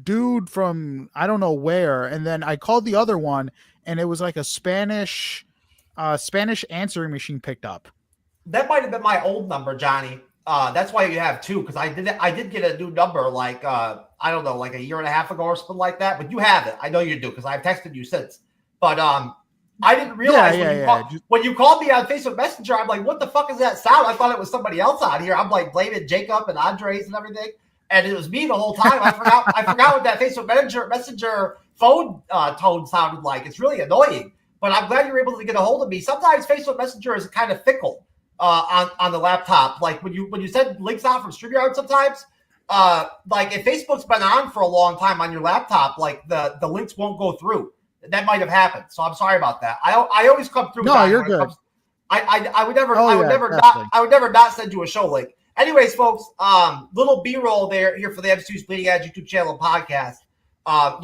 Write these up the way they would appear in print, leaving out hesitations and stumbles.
dude from I don't know where, and then I called the other one, and it was like a Spanish answering machine picked up. That might have been my old number, Johnny. That's why you have two, because I did get a new number like I don't know, like a year and a half ago or something like that. But you have it. I know you do because I've texted you since. But I didn't realize when you called me on Facebook Messenger, I'm like, what the fuck is that sound? I thought it was somebody else on here. I'm like blaming Jacob and Andres and everything. And it was me the whole time. I forgot what that Facebook Messenger phone tone sounded like. It's really annoying. But I'm glad you're able to get a hold of me. Sometimes Facebook Messenger is kind of fickle on the laptop. Like when you send links out from StreamYard sometimes, like if Facebook's been on for a long time on your laptop, like the links won't go through. That might have happened. So I'm sorry about that. I always come through. No, you're good. I would never not send you a show link. Anyways, folks, little B-roll there here for the MCU'S Bleeding Edge YouTube channel and podcast.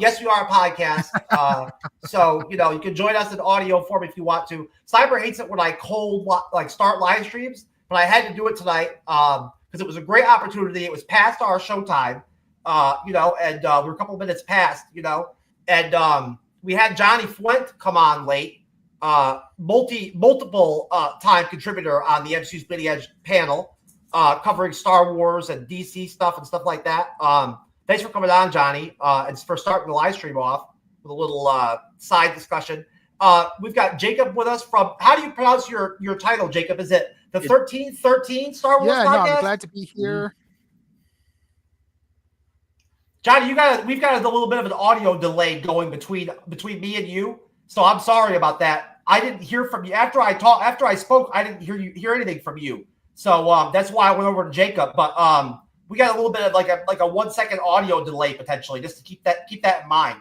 Yes, we are a podcast. So, you can join us in audio form if you want to. Cyber hates it when I start live streams, but I had to do it tonight because it was a great opportunity. It was past our showtime, and we were a couple of minutes past, and we had Johnny Fuente come on late, multiple time contributor on the MCU'S Bleeding Edge panel, covering Star Wars and DC stuff and stuff like that. Thanks for coming on, Johnny, and for starting the live stream off with a little side discussion. We've got Jacob with us from, how do you pronounce your title, Jacob? Is it the 1313 Star Wars podcast? Yeah, no, I'm glad to be here. Johnny, we've got a little bit of an audio delay going between me and you, so I'm sorry about that. I didn't hear from you after I spoke. I didn't hear anything from you, so that's why I went over to Jacob. But we got a little bit of like a 1 second audio delay potentially, just to keep that in mind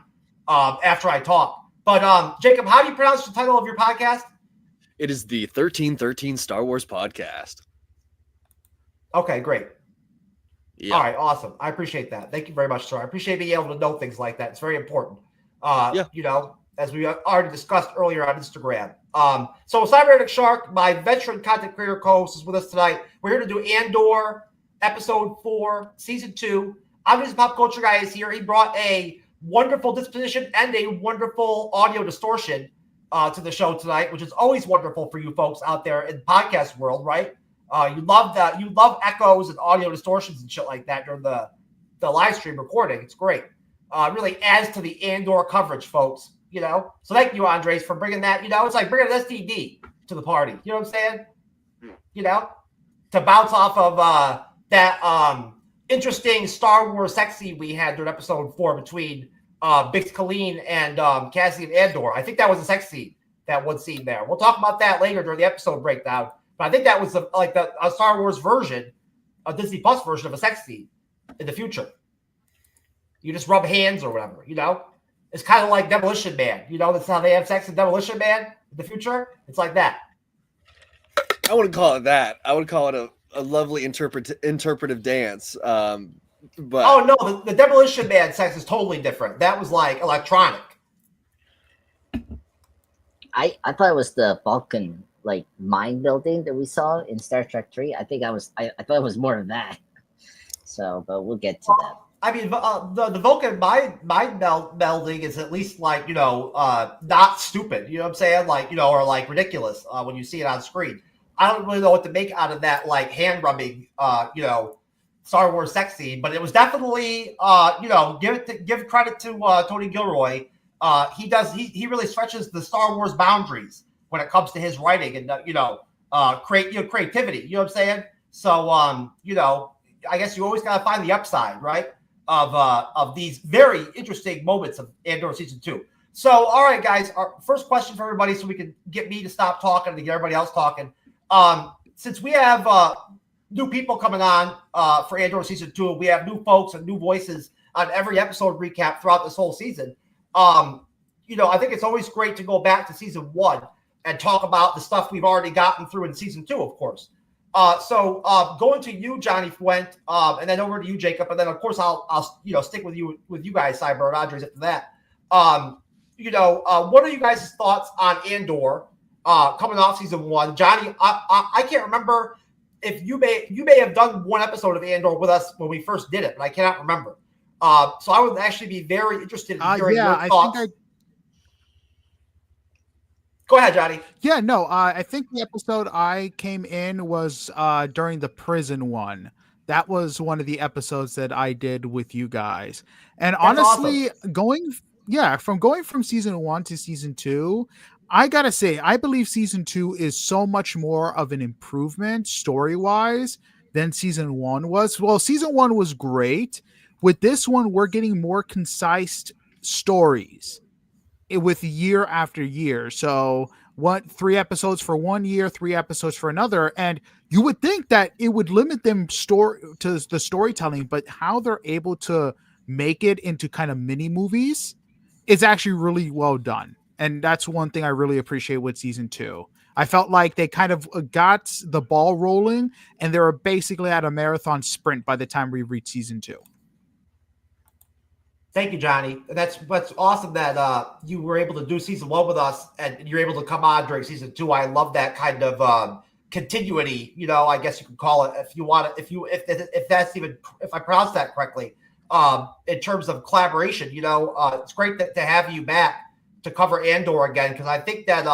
after I talk. But Jacob, how do you pronounce the title of your podcast? It is the 1313 Star Wars podcast. Okay, great. Yeah. All right, awesome. I appreciate that. Thank you very much, sir. I appreciate being able to know things like that. It's very important. As we already discussed earlier on Instagram. So Cyberneticshark, my veteran content creator co-host, is with us tonight. We're here to do Andor, episode 4, season 2. Obviously, Pop Culture Guy is here. He brought a wonderful disposition and a wonderful audio distortion to the show tonight, which is always wonderful for you folks out there in the podcast world, right? You love that. You love echoes and audio distortions and shit like that during the live stream recording. It's great. Really adds to the Andor coverage, folks. So thank you, Andres, for bringing that. It's like bringing an STD to the party. You know what I'm saying? To bounce off of that interesting Star Wars sex scene we had during episode 4 between Bix Colleen and Cassian Andor. I think that was a sex scene, that one scene there. We'll talk about that later during the episode breakdown. But I think that was a Star Wars version, a Disney Plus version of a sex scene in the future. You just rub hands or whatever, It's kind of like Demolition Man. That's how they have sex in Demolition Man in the future. It's like that. I wouldn't call it that. I would call it a lovely interpretive dance. But oh no, the Demolition Man sex is totally different. That was like electronic. I thought it was the Vulcan mind building that we saw in Star Trek 3. I think I thought it was more of that. So, but we'll get to that. I mean, the Vulcan mind melding is at least not stupid. You know what I'm saying? Or ridiculous when you see it on screen. I don't really know what to make out of that, hand rubbing, Star Wars sex scene, but it was definitely, give credit to Tony Gilroy. He really stretches the Star Wars boundaries when it comes to his writing and creativity. You know what I'm saying? So I guess you always gotta find the upside, right? Of these very interesting moments of Andor season 2. So, all right, guys, our first question for everybody, so we can get me to stop talking and get everybody else talking. Since we have new people coming on for Andor season 2, we have new folks and new voices on every episode recap throughout this whole season. I think it's always great to go back to season 1 and talk about the stuff we've already gotten through in season 2, of course. So going to you, Johnny Fuente, and then over to you, Jacob, and then of course I'll stick with you guys, Cyber and Andres after that. What are you guys' thoughts on Andor coming off season 1? Johnny, I can't remember if you may have done one episode of Andor with us when we first did it, but I cannot remember. So I would actually be very interested in hearing your thoughts. Go ahead, Johnny. Yeah, no, I think the episode I came in was during the prison one. That was one of the episodes that I did with you guys. And That's honestly, awesome. from going from season 1 to season 2, I gotta say, I believe season 2 is so much more of an improvement story-wise than season 1 was. Well, season 1 was great. With this one, we're getting more concise stories with year after year. So what, 3 episodes for 1 year, 3 episodes for another, and you would think that it would limit them to the storytelling, but how they're able to make it into kind of mini movies is actually really well done. And that's one thing I really appreciate with season 2. I felt like they kind of got the ball rolling, and they were basically at a marathon sprint by the time we reached season 2. Thank you, Johnny. That's awesome that you were able to do season 1 with us, and you're able to come on during season 2. I love that kind of continuity. I guess you could call it, if you want it, if that's even, if I pronounce that correctly. In terms of collaboration, it's great to have you back to cover Andor again, because I think that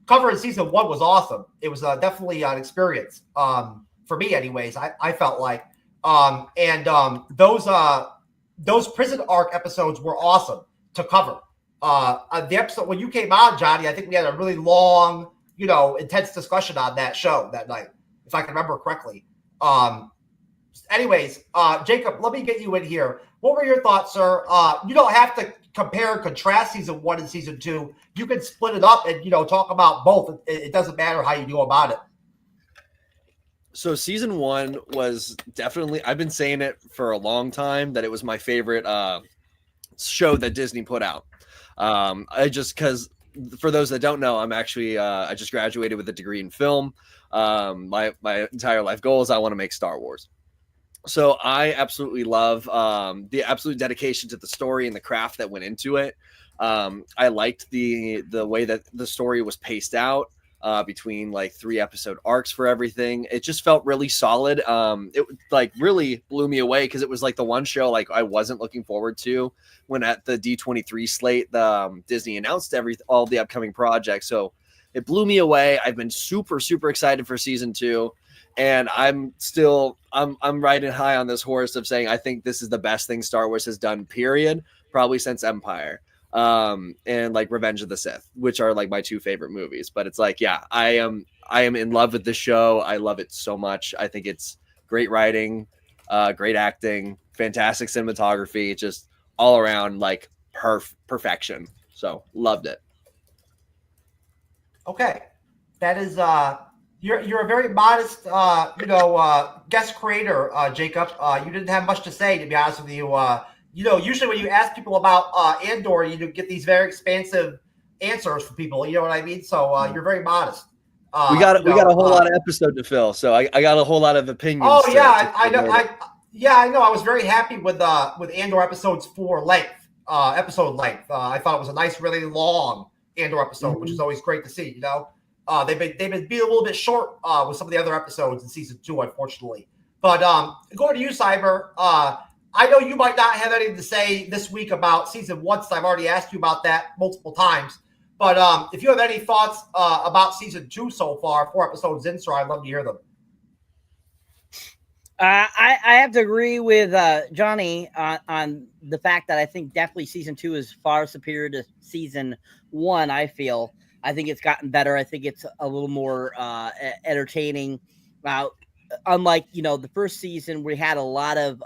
covering season 1 was awesome. It was definitely an experience for me, anyways. I felt like, those prison arc episodes were awesome to cover. The episode when you came on, Johnny, I think we had a really long, intense discussion on that show that night, if I can remember correctly. Anyways, Jacob, let me get you in here. What were your thoughts, sir? You don't have to compare and contrast season 1 and season 2. You can split it up and, talk about both. It doesn't matter how you do about it. So season 1 was definitely, I've been saying it for a long time, that it was my favorite show that Disney put out. Because for those that don't know, I'm actually, I just graduated with a degree in film. My entire life goal is I want to make Star Wars. So I absolutely love the absolute dedication to the story and the craft that went into it. I liked the way that the story was paced out. Between like 3 episode arcs for everything. It just felt really solid. It like really blew me away, because it was like the one show like I wasn't looking forward to when at the D23 slate, Disney announced all the upcoming projects. So it blew me away. I've been super, super excited for season 2. And I'm riding high on this horse of saying I think this is the best thing Star Wars has done, period, probably since Empire. And like Revenge of the Sith, which are like my 2 favorite movies. But it's like, yeah, I am in love with the show. I love it so much. I think it's great writing, great acting, fantastic cinematography, just all around like perfection. So loved it. Okay, that is you're a very modest guest creator, Jacob. You didn't have much to say, to be honest with you. Usually when you ask people about Andor, you get these very expansive answers from people. You know what I mean? So you're very modest. We got a whole lot of episode to fill, so I got a whole lot of opinions. Oh yeah, I know. I know. I was very happy with Andor episodes for length, episode length. I thought it was a nice, really long Andor episode, which is always great to see. They've been being a little bit short with some of the other episodes in season 2, unfortunately. But going to you, Cyber. I know you might not have anything to say this week about season 1, since I've already asked you about that multiple times. But if you have any thoughts about season 2 so far, 4 episodes in, sir, I'd love to hear them. I have to agree with Johnny on the fact that I think definitely season 2 is far superior to season 1. I think it's gotten better. I think it's a little more entertaining. Unlike, the first season, we had a lot of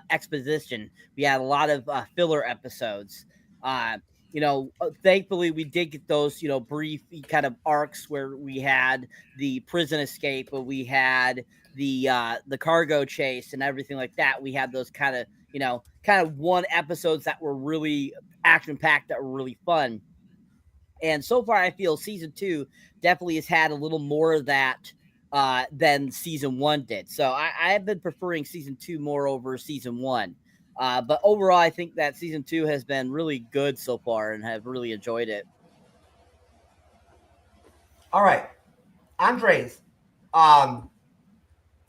exposition. We had a lot of filler episodes. Thankfully, we did get those, brief kind of arcs where we had the prison escape, but we had the cargo chase and everything like that. We had those kind of one episodes that were really action-packed, that were really fun. And so far, I feel season 2 definitely has had a little more of that than season 1 did. So I have been preferring season 2 more over season 1. But overall, I think that season 2 has been really good so far and have really enjoyed it. All right. Andres,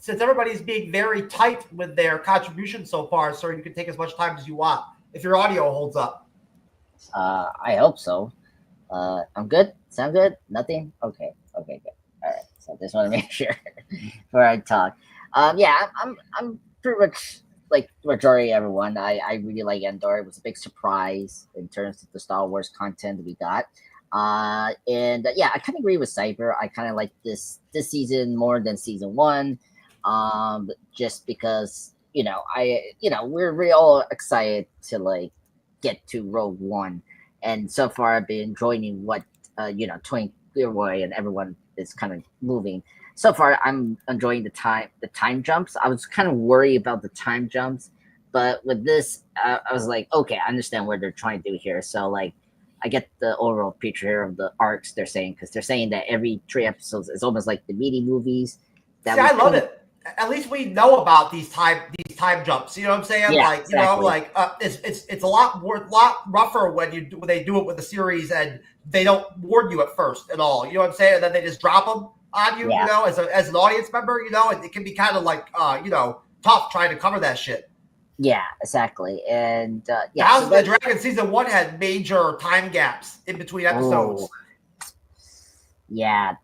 since everybody's being very tight with their contribution so far, sir, you can take as much time as you want if your audio holds up. I hope so. I'm good. Sound good? Nothing? Okay, good. All right. So just want to make sure before I talk. Yeah, I'm pretty much like majority of everyone. I really like Andor. It was a big surprise in terms of the Star Wars content that we got. And yeah, I kind of agree with Cyber. I kind of like this season more than season 1. Just because we're all excited to like get to Rogue One, and so far I've been enjoying what Twain Gilroy and everyone is kind of moving. So far, I'm enjoying the time jumps. I was kind of worried about the time jumps, but with this, I was like, okay, I understand what they're trying to do here. So like, I get the overall picture here of the arcs they're saying, because they're saying that every 3 episodes is almost like the mini movies. I love it. At least we know about these time jumps. You know what I'm saying? Yeah, like exactly. It's a lot rougher when they do it with the series and they don't warn you at first at all. You know what I'm saying? And then they just drop them on you. Yeah. As an audience member, it can be kind of like tough trying to cover that shit. Yeah, exactly. And House of the Dragon season 1 had major time gaps in between episodes. Oh. Yeah,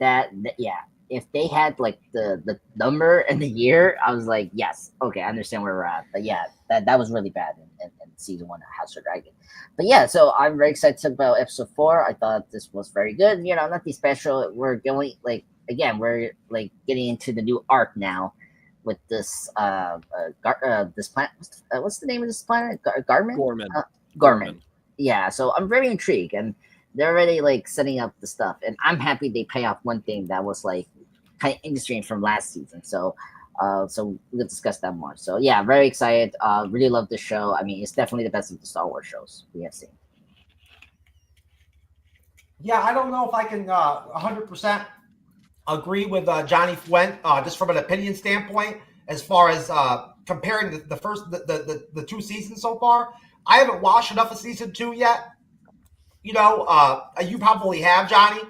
yeah. If they had like the number and the year, I was like, yes, okay, I understand where we're at. But yeah, that was really bad in season 1 of House of Dragon. But yeah, so I'm very excited to talk about episode 4. I thought this was very good. Nothing special. We're going we're like getting into the new arc now with this this planet. What's the name of this planet? Gorman. Gorman. Yeah. So I'm very intrigued, and they're already like setting up the stuff, and I'm happy they pay off one thing that was like kind of interesting from last season. So we'll discuss that more. So yeah, very excited. Really love the show. I mean, it's definitely the best of the Star Wars shows we have seen. Yeah, I don't know if I can 100% agree with Johnny Fuent, just from an opinion standpoint, as far as comparing the 2 seasons so far. I haven't watched enough of season 2 yet. You probably have, Johnny.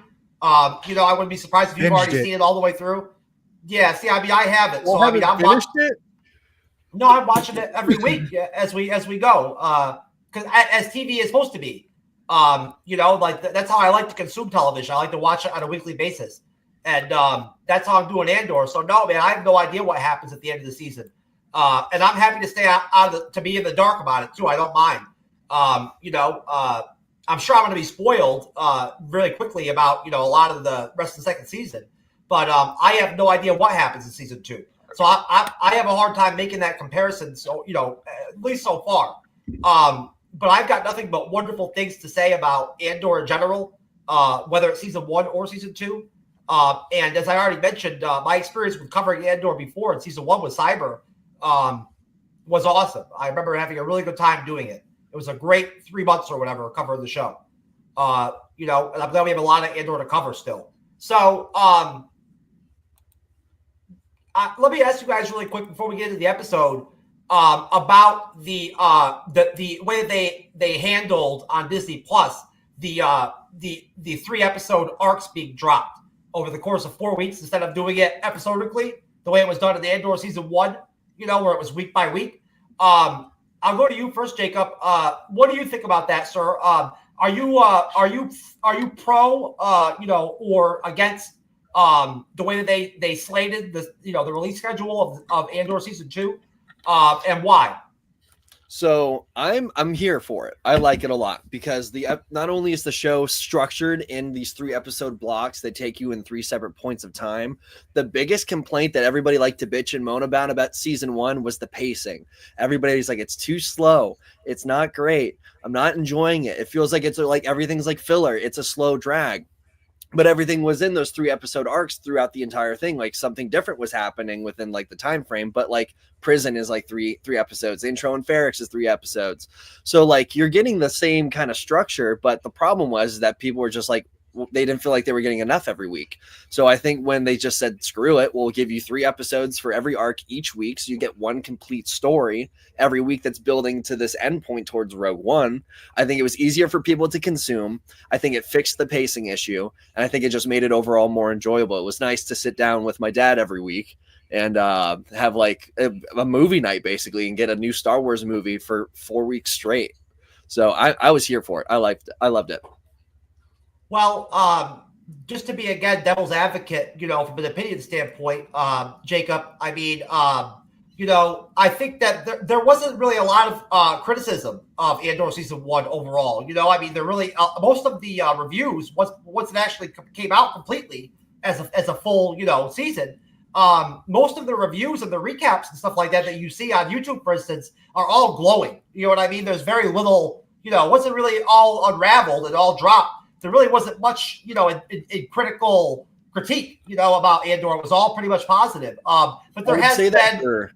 I wouldn't be surprised if you've already seen it all the way through. Yeah, see, I mean, I haven't. Well, so I'm finished it. No, I'm watching it every week as we go. Because as TV is supposed to be. That's how I like to consume television. I like to watch it on a weekly basis. And that's how I'm doing Andor. So no, man, I have no idea what happens at the end of the season. And I'm happy to stay to be in the dark about it too. I don't mind. I'm sure I'm going to be spoiled really quickly about a lot of the rest of the second season. But I have no idea what happens in season 2. So I have a hard time making that comparison. So at least so far. But I've got nothing but wonderful things to say about Andor in general, whether it's season 1 or season 2. And as I already mentioned, my experience with covering Andor before in season 1 with Cyber was awesome. I remember having a really good time doing it. It was a great 3 months or whatever covering the show. And I'm glad we have a lot of Andor to cover still. So let me ask you guys really quick before we get into the episode about the way they handled on Disney Plus the 3 episode arcs being dropped over the course of 4 weeks instead of doing it episodically, the way it was done in the Andor season 1, where it was week by week. I'll go to you first, Jacob. What do you think about that, sir? Are you pro, or against the way that they slated the release schedule of Andor season 2, and why? So I'm here for it. I like it a lot because not only is the show structured in these 3 episode blocks that take you in 3 separate points of time. The biggest complaint that everybody liked to bitch and moan about season 1 was the pacing. Everybody's like, it's too slow. It's not great. I'm not enjoying it. It feels like it's like everything's like filler. It's a slow drag. But everything was in those 3 episode arcs throughout the entire thing. Like something different was happening within like the time frame. But like Prison is like three episodes. Intro and Ferrex is 3 episodes. So like you're getting the same kind of structure. But the problem was that people were just like, they didn't feel like they were getting enough every week. So I think when they just said, screw it, we'll give you 3 episodes for every arc each week. So you get one complete story every week that's building to this endpoint towards Rogue One. I think it was easier for people to consume. I think it fixed the pacing issue. And I think it just made it overall more enjoyable. It was nice to sit down with my dad every week and have like a movie night basically and get a new Star Wars movie for 4 weeks straight. So I was here for it. I loved it. Well, just to be again devil's advocate, from an opinion standpoint, Jacob, I mean, I think that there wasn't really a lot of criticism of Andor season 1 overall. I mean, there really most of the reviews once it actually came out completely as a full season. Most of the reviews and the recaps and stuff like that you see on YouTube, for instance, are all glowing. You know what I mean? There's very little, wasn't really all unraveled and all dropped. There really wasn't much, in critical critique, about Andor. It was all pretty much positive. But there has been.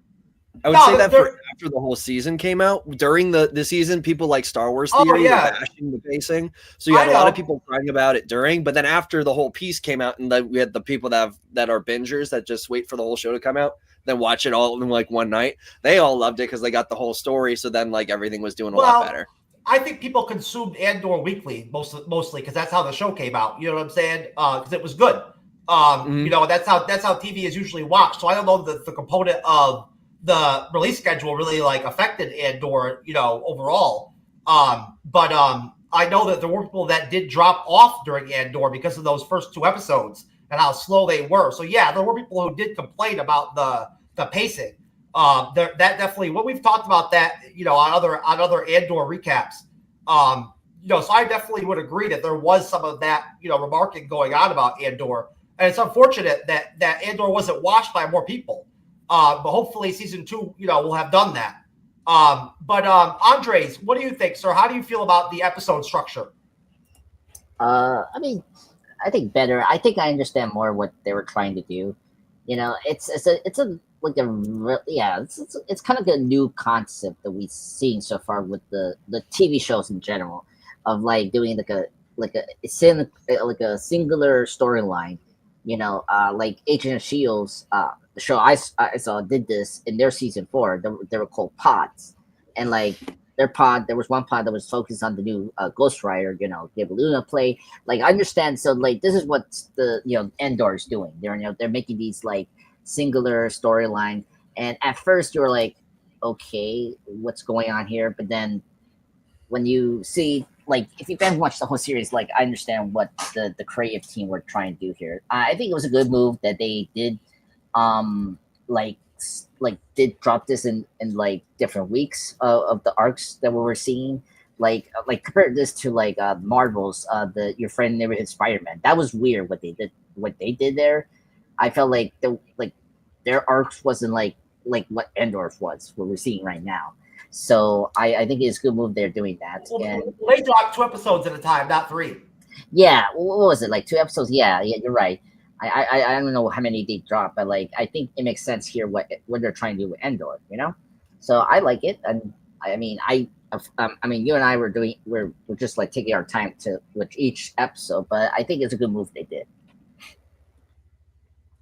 I would say that for after the whole season came out. During the season, people like Star Wars theory were bashing the pacing. So you had a lot of people crying about it during, but then after the whole piece came out, and then we had the people that are bingers that just wait for the whole show to come out, then watch it all in like one night. They all loved it because they got the whole story. So then like everything was doing a lot better. I think people consumed Andor weekly mostly because that's how the show came out. You know what I'm saying? Because it was good. That's how TV is usually watched. So I don't know the component of the release schedule really like affected Andor, overall. But I know that there were people that did drop off during Andor because of those first 2 episodes and how slow they were. So yeah, there were people who did complain about the pacing. That definitely what we've talked about that, on other Andor recaps. So I definitely would agree that there was some of that, remarking going on about Andor. And it's unfortunate that Andor wasn't watched by more people. But hopefully season 2, will have done that. But Andres, what do you think, sir? How do you feel about the episode structure? I mean, I think better. I think I understand more what they were trying to do. It's kind of a new concept that we've seen so far with the TV shows in general, of like doing like a singular storyline. Like Agent of Shields. The show I saw did this in their season 4. They were called pods, and like their pod, there was one pod that was focused on the new Ghost Rider, Gabe Luna play. Like I understand, so like this is what the Andor is doing. They're making these like singular storyline, and at first you were like, okay, what's going on here? But then when you see, like, if you've ever watched the whole series, like I understand what the creative team were trying to do here. I think it was a good move that they did. Did drop this in like different weeks of the arcs that we were seeing, like compare this to like Marvel's Your Friend Neighborhood Spider-Man. That was weird what they did there. I felt like their arcs wasn't like what Andor was, what we're seeing right now. So I think it's a good move they're doing that. Well, and they dropped 2 episodes at a time, not 3. Yeah, what was it, like 2 episodes? Yeah, you're right. I don't know how many they dropped, but like I think it makes sense here what they're trying to do with Andor, So I like it, and I mean you and I we're just like taking our time with each episode, but I think it's a good move they did.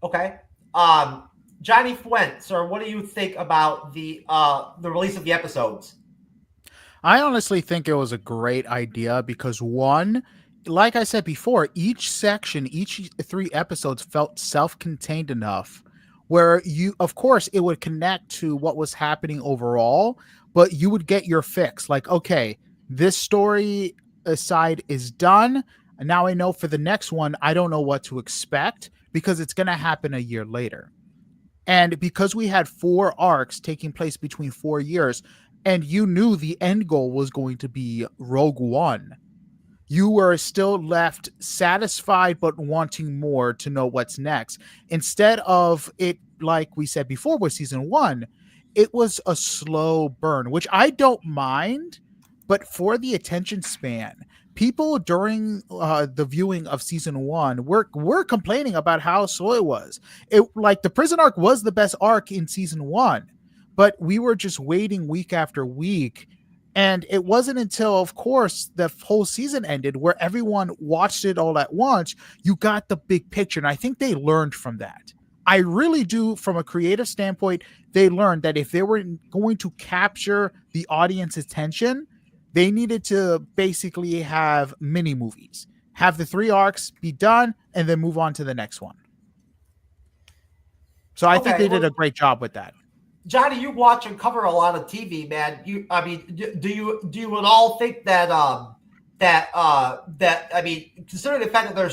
Okay, Johnny Fuente, sir, what do you think about the release of the episodes? I honestly think it was a great idea because one, like I said before, each 3 episodes felt self-contained enough where of course, it would connect to what was happening overall, but you would get your fix. Like, okay, this story side is done. And now I know for the next one, I don't know what to expect because it's going to happen a year later. And because we had 4 arcs taking place between 4 years, and you knew the end goal was going to be Rogue One, you were still left satisfied but wanting more to know what's next. Instead of it, like we said before with season 1, it was a slow burn, which I don't mind, but for the attention span, people during the viewing of season 1 were complaining about how slow it was. Like the prison arc was the best arc in season 1, but we were just waiting week after week. And it wasn't until, of course, the whole season ended where everyone watched it all at once, you got the big picture. And I think they learned from that. I really do, from a creative standpoint, they learned that if they were going to capture the audience's attention, they needed to basically have mini movies, have the 3 arcs be done, and then move on to the next one. So I think they did a great job with that. Johnny, you watch and cover a lot of TV, man. Do you at all think that considering the fact that there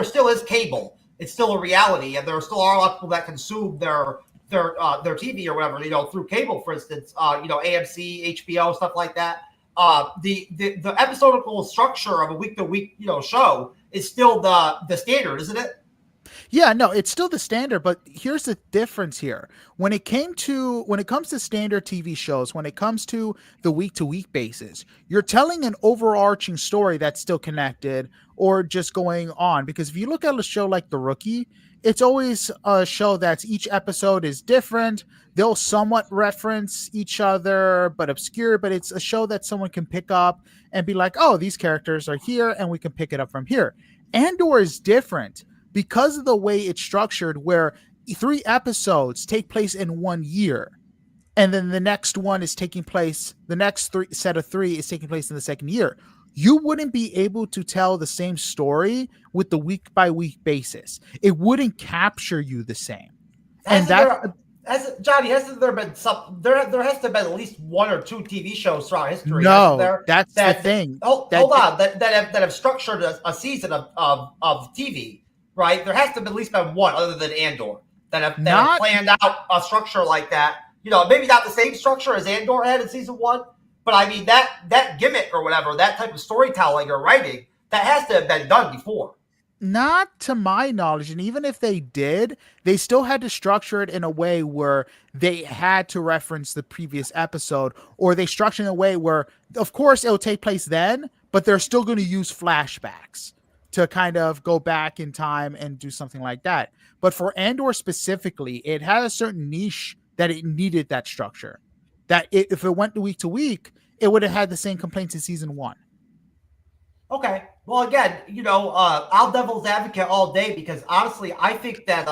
still is cable, it's still a reality, and there still are a lot of people that consume their TV or whatever, through cable, for instance, AMC, HBO, stuff like that. The episodical structure of a week-to-week, show is still the standard, isn't it? Yeah, no, it's still the standard, but here's the difference here. When it comes to standard TV shows, when it comes to the week-to-week basis, you're telling an overarching story that's still connected or just going on. Because if you look at a show like The Rookie, it's always a show that's each episode is different. They'll somewhat reference each other, but obscure, but it's a show that someone can pick up and be like, oh, these characters are here and we can pick it up from here. Andor is different because of the way it's structured, where 3 episodes take place in 1 year. And then the next one is taking place, the next set of 3 is taking place in the second year. You wouldn't be able to tell the same story with the week by week basis. It wouldn't capture you the same. Johnny, hasn't there been there has to have been at least 1 or 2 TV shows throughout history? No, that's the thing. Hold on, that have structured a season of TV, right? There has to have at least been 1 other than Andor that have planned out a structure like that. Maybe not the same structure as Andor had in season 1, but I mean that gimmick or whatever, that type of storytelling or writing, that has to have been done before. Not to my knowledge, and even if they did, they still had to structure it in a way where they had to reference the previous episode, or they structured in a way where, of course, it'll take place then, but they're still going to use flashbacks to kind of go back in time and do something like that. But for Andor specifically, it had a certain niche that it needed that structure. That if it went week to week, it would have had the same complaints in season 1. Okay. Well, again, I'll devil's advocate all day, because honestly, I think that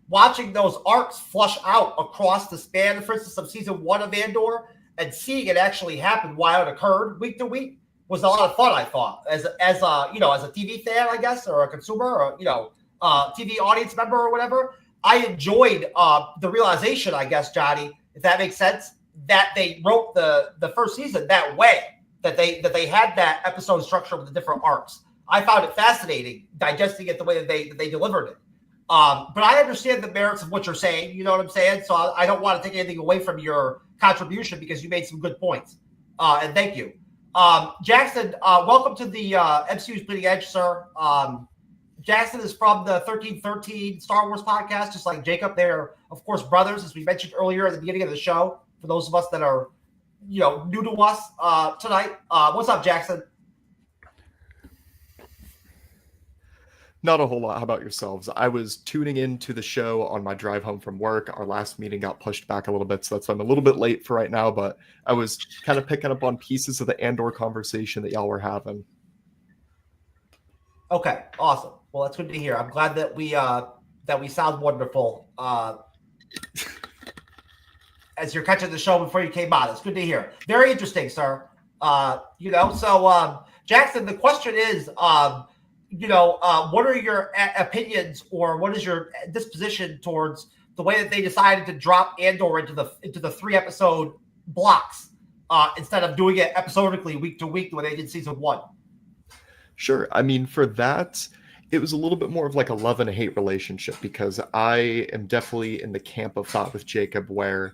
watching those arcs flush out across the span, for instance, of season 1 of Andor, and seeing it actually happen while it occurred week to week was a lot of fun. I thought, as a TV fan, I guess, or a consumer, or TV audience member or whatever, I enjoyed the realization, I guess, Johnny, if that makes sense, that they wrote the first season that way. That they had that episode structure with the different arcs. I found it fascinating digesting it the way that they delivered it. But I understand the merits of what you're saying. You know what I'm saying? So I don't want to take anything away from your contribution, because you made some good points. And thank you. Jackson, welcome to the MCU's Bleeding Edge, sir. Jackson is from the 1313 Star Wars podcast, just like Jacob. They're, of course, brothers, as we mentioned earlier at the beginning of the show, for those of us that are new to us tonight. What's up, Jackson? Not a whole lot. How about yourselves? I was tuning into the show on my drive home from work. Our last meeting got pushed back a little bit, so that's why I'm a little bit late for right now, but I was kind of picking up on pieces of the Andor conversation that y'all were having. Okay, awesome. Well, that's good to hear. I'm glad that we sound wonderful as you're catching the show before you came on. It's good to hear. Very interesting, sir. So Jackson, the question is, what are your opinions, or what is your disposition towards the way that they decided to drop Andor into the 3-episode blocks instead of doing it episodically week to week the way they did season 1? Sure. I mean, for that, it was a little bit more of like a love and a hate relationship, because I am definitely in the camp of thought with Jacob, where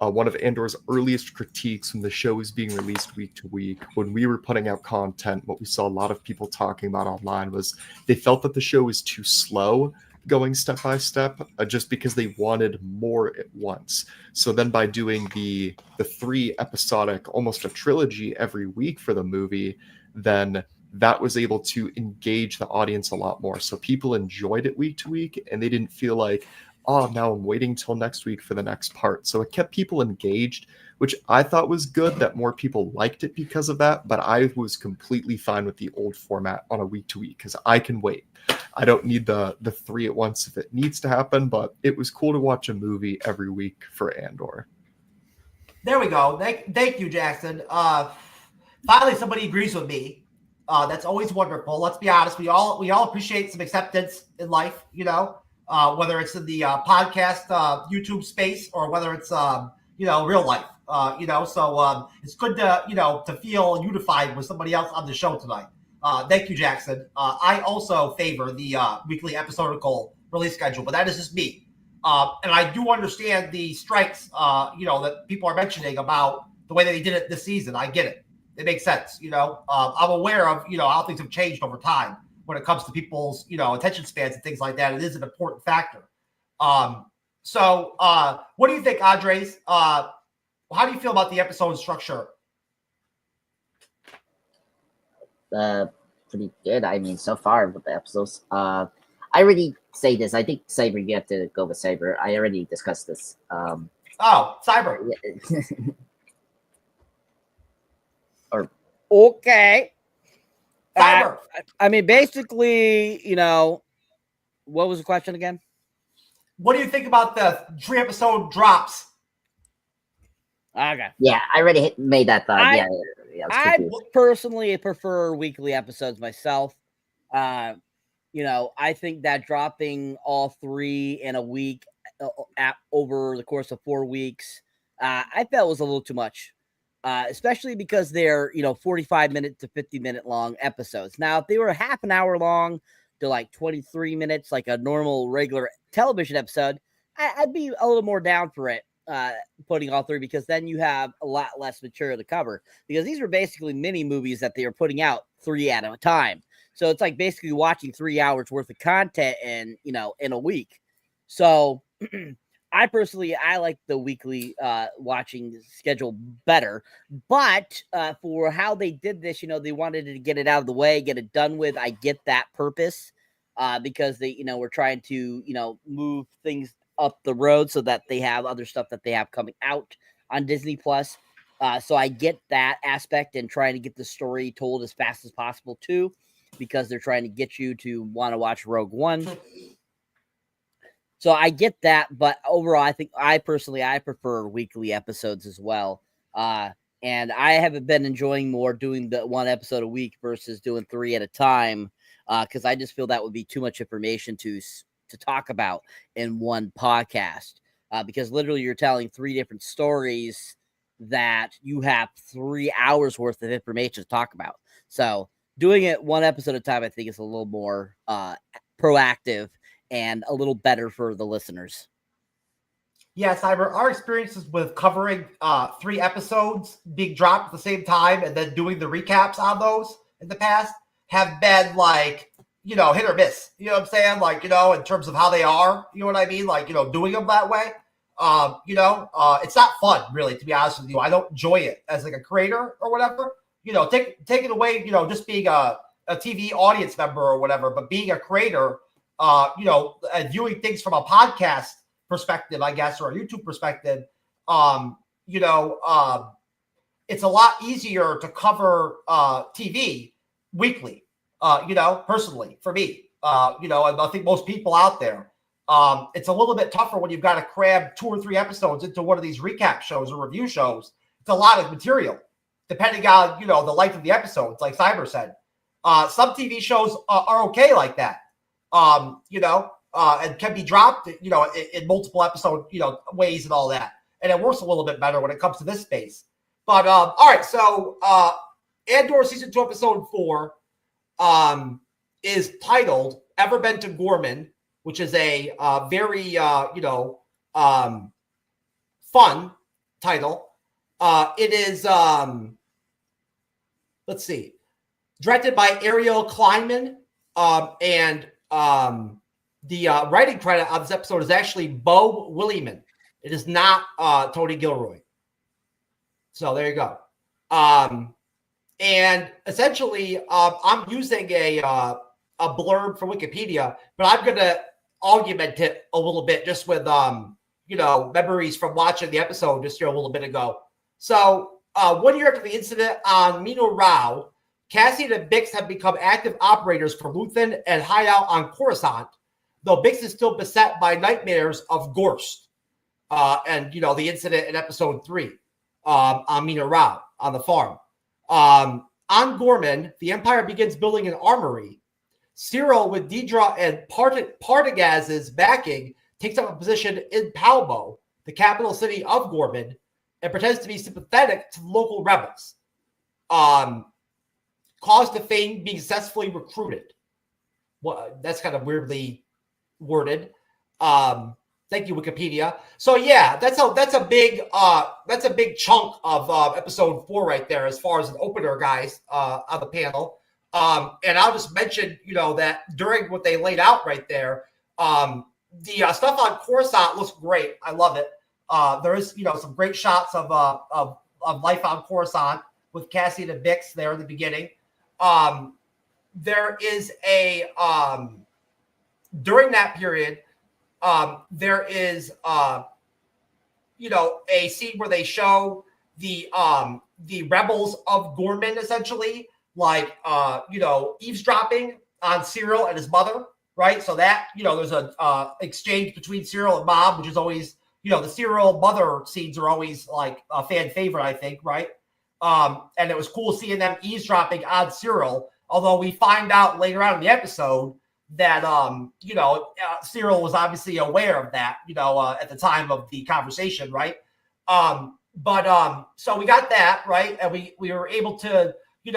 one of Andor's earliest critiques when the show was being released week to week, when we were putting out content, what we saw a lot of people talking about online was they felt that the show was too slow going step by step, just because they wanted more at once. So then by doing the 3 episodic, almost a trilogy every week for the movie, then that was able to engage the audience a lot more. So people enjoyed it week to week, and they didn't feel like, oh, now I'm waiting till next week for the next part. So it kept people engaged, which I thought was good, that more people liked it because of that. But I was completely fine with the old format on a week to week, because I can wait. I don't need the 3 at once if it needs to happen, but it was cool to watch a movie every week for Andor. There we go. Thank you, Jackson. Finally, somebody agrees with me. That's always wonderful. Let's be honest. We all appreciate some acceptance in life, whether it's in the podcast YouTube space or whether it's real life. So it's good to to feel unified with somebody else on the show tonight. Thank you, Jackson. I also favor the weekly episodical release schedule, but that is just me. And I do understand the strikes, that people are mentioning about the way that they did it this season. I get it. It makes sense. I'm aware of, how things have changed over time when it comes to people's, attention spans and things like that. It is an important factor. So what do you think, Andres? How do you feel about the episode structure? Pretty good. I mean, so far with the episodes, I already say this. I think Cyber, you have to go with Cyber. I already discussed this. Cyber. Or okay. Cyber. I mean, basically, what was the question again? What do you think about the 3-episode drops? Okay. Yeah, I already made that thought. I personally prefer weekly episodes myself. I think that dropping all 3 in a week over the course of 4 weeks, I felt was a little too much. Especially because they're 45-minute to 50-minute long episodes. Now, if they were half an hour long to like 23 minutes, like a normal regular television episode, I'd be a little more down for it. Putting all 3, because then you have a lot less material to cover, because these were basically mini movies that they were putting out 3 at a time. So it's like basically watching 3 hours worth of content in a week. So I personally like the weekly watching schedule better, but for how they did this, they wanted to get it out of the way, get it done with. I get that purpose because they, were trying to, move things up the road so that they have other stuff that they have coming out on Disney Plus. So I get that aspect and trying to get the story told as fast as possible too, because they're trying to get you to want to watch Rogue One. So I get that, but overall, I think I prefer weekly episodes as well. And I haven't been enjoying more doing the 1 episode a week versus doing 3 at a time, because I just feel that would be too much information to talk about in one podcast. Because literally you're telling 3 different stories that you have 3 hours worth of information to talk about. So doing it 1 episode at a time, I think is a little more proactive and a little better for the listeners. Yeah, Cyber, our experiences with covering 3 episodes being dropped at the same time and then doing the recaps on those in the past have been like, hit or miss. You know what I'm saying? Like, in terms of how they are, you know what I mean? Like, doing them that way. It's not fun, really, to be honest with you. I don't enjoy it as like a creator or whatever. Take it away, just being a TV audience member or whatever, but being a creator, and viewing things from a podcast perspective, I guess, or a YouTube perspective, it's a lot easier to cover TV weekly, personally for me, and I think most people out there. It's a little bit tougher when you've got to cram 2 or 3 episodes into one of these recap shows or review shows. It's a lot of material, depending on, the length of the episodes, like Cyber said. Some TV shows are okay like that. And can be dropped, in multiple episode, ways and all that. And it works a little bit better when it comes to this space. But, all right. So, Andor season 2, episode 4, is titled Ever Been to Gorman, which is a very, fun title. It is, let's see, directed by Ariel Kleinman, and the writing credit on this episode is actually Bo Williman. It is not Tony Gilroy. So there you go. And essentially, I'm using a blurb from Wikipedia, but I'm going to augment it a little bit just with, memories from watching the episode just a little bit ago. So 1 year after the incident on Mino Rao, Cassian and Bix have become active operators for Luthen and hideout on Coruscant, though Bix is still beset by nightmares of Gorst. And the incident in episode 3 on Mino Rao on the farm. On Gorman, the Empire begins building an armory. Cyril, with Deidre and Partagaz's backing, takes up a position in Palmo, the capital city of Gorman, and pretends to be sympathetic to local rebels. Cause to feign being successfully recruited. Well, that's kind of weirdly worded. Thank you, Wikipedia. So yeah, that's a big chunk of episode 4 right there, as far as an opener, guys, on the panel. And I'll just mention, that during what they laid out right there, the stuff on Coruscant looks great. I love it. There is, some great shots of life on Coruscant with Cassian and Bix there in the beginning. There is during that period, there is a scene where they show the rebels of Gorman, essentially, like eavesdropping on Cyril and his mother, right? So that there's a exchange between Cyril and Mom, which is always the Cyril mother scenes are always like a fan favorite, I think, right? And it was cool seeing them eavesdropping on Cyril, although we find out later on in the episode that Cyril was obviously aware of that, at the time of the conversation, right? So we got that, right? And we were able to, we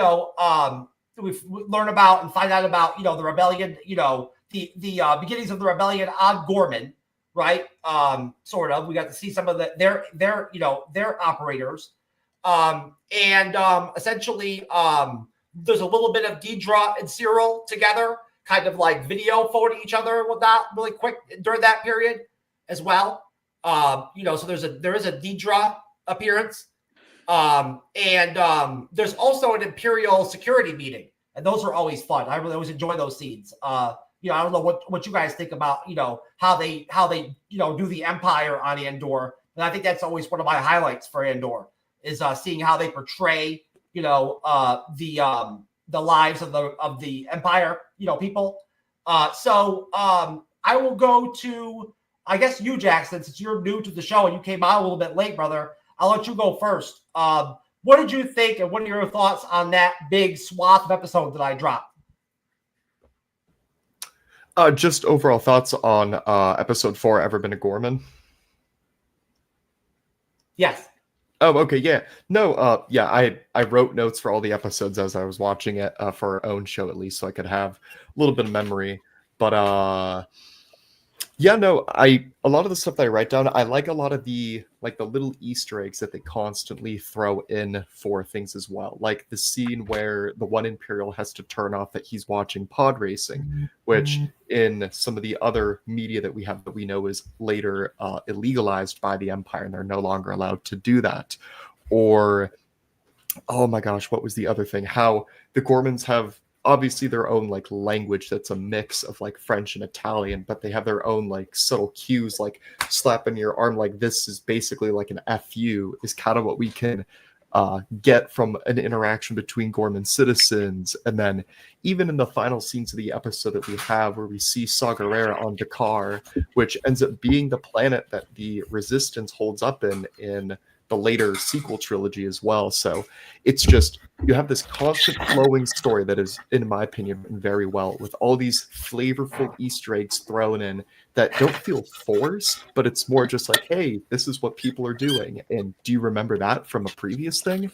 learn about and find out about, the rebellion, the beginnings of the rebellion on Gorman, right? Sort of. We got to see some of their operators. Essentially, there's a little bit of Deidre and Cyril together, kind of like video phoning each other and whatnot really quick during that period as well. So there is a Deidre appearance. There's also an Imperial security meeting, and those are always fun. I really always enjoy those scenes. I don't know what you guys think about, how they do the Empire on Andor. And I think that's always one of my highlights for Andor is seeing how they portray, the lives of the Empire, people. So I will go to, I guess, you, Jackson, since you're new to the show and you came out a little bit late, brother. I'll let you go first. What did you think, and what are your thoughts on that big swath of episode that I dropped? Just overall thoughts on episode 4, Ever Been a Gorman? Yes. Oh, okay, yeah. No, I wrote notes for all the episodes as I was watching it for our own show, at least, so I could have a little bit of memory. But a lot of the stuff that I write down, I like a lot of the little Easter eggs that they constantly throw in for things as well. Like the scene where the one Imperial has to turn off that he's watching pod racing, which in some of the other media that we have that we know is later illegalized by the Empire, and they're no longer allowed to do that. Or, oh my gosh, what was the other thing? How the Gormans have obviously their own language that's a mix of French and Italian, but they have their own subtle cues, like slapping your arm like this is basically like an FU is kind of what we can get from an interaction between Gorman citizens. And then even in the final scenes of the episode that we have where we see Saw Gerrera on Dakar, which ends up being the planet that the Resistance holds up in the later sequel trilogy as well. So it's just, you have this constant flowing story that is, in my opinion, very well, with all these flavorful Easter eggs thrown in that don't feel forced, but it's more just like, hey, this is what people are doing. And do you remember that from a previous thing?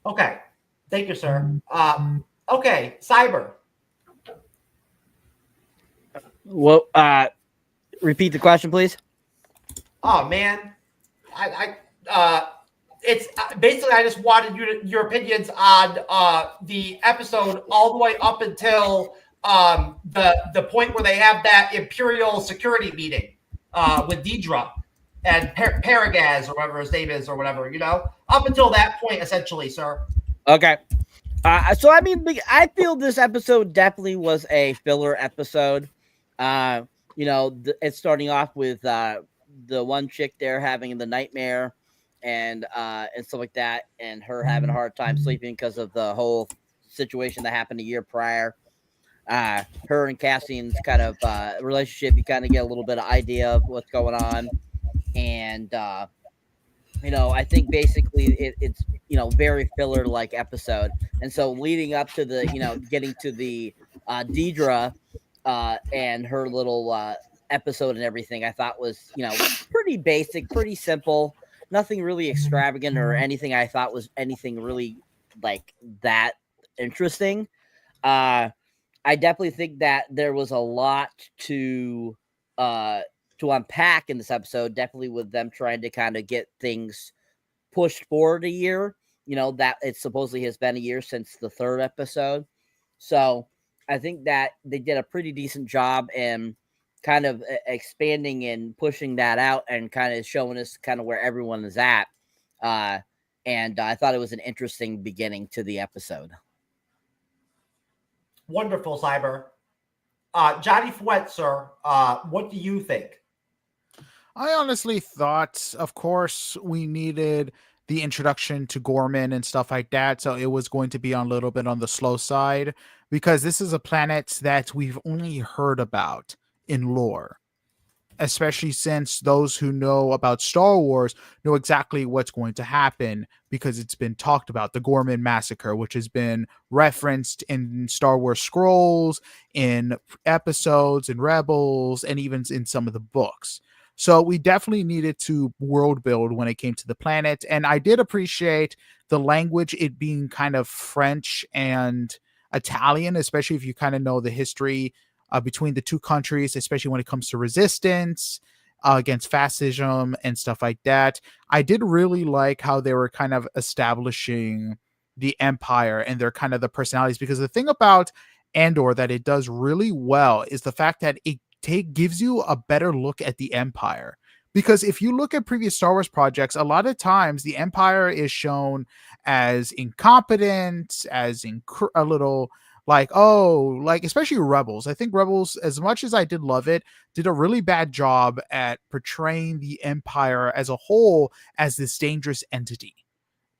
Okay. Thank you, sir. Okay. Cyber. Well, repeat the question, please. Oh man, it's basically I just wanted your opinions on the episode all the way up until the point where they have that Imperial security meeting with Deidre and Paragaz or whatever his name is or whatever, up until that point essentially, sir. Okay. So I mean, I feel this episode definitely was a filler episode. It's starting off with the one chick there having the nightmare and stuff like that, and her having a hard time sleeping because of the whole situation that happened a year prior. Her and Cassian's kind of relationship, you kind of get a little bit of idea of what's going on. And, I think basically it's very filler like episode. And so leading up to the, getting to the Deidre and her little episode and everything, I thought was, pretty basic, pretty simple, nothing really extravagant or anything I thought was anything really like that interesting. I definitely think that there was a lot to unpack in this episode, definitely with them trying to kind of get things pushed forward a year, that it supposedly has been a year since the third episode. So I think that they did a pretty decent job in kind of expanding and pushing that out and kind of showing us kind of where everyone is at. And I thought it was an interesting beginning to the episode. Wonderful, Cyber. Johnny Fuente, sir, what do you think? I honestly thought, of course, we needed the introduction to Gorman and stuff like that, so it was going to be a little bit on the slow side, because this is a planet that we've only heard about in lore, especially since those who know about Star Wars know exactly what's going to happen because it's been talked about. The Gorman Massacre, which has been referenced in Star Wars scrolls, in episodes, in Rebels, and even in some of the books. So we definitely needed to world build when it came to the planet. And I did appreciate the language, it being kind of French and Italian, especially if you kind of know the history between the two countries, especially when it comes to resistance against fascism and stuff like that. I did really like how they were kind of establishing the Empire and their kind of the personalities, because the thing about Andor that it does really well is the fact that it gives you a better look at the Empire. Because if you look at previous Star Wars projects, a lot of times the Empire is shown as incompetent, as a little like, especially Rebels. I think Rebels, as much as I did love it, did a really bad job at portraying the Empire as a whole as this dangerous entity.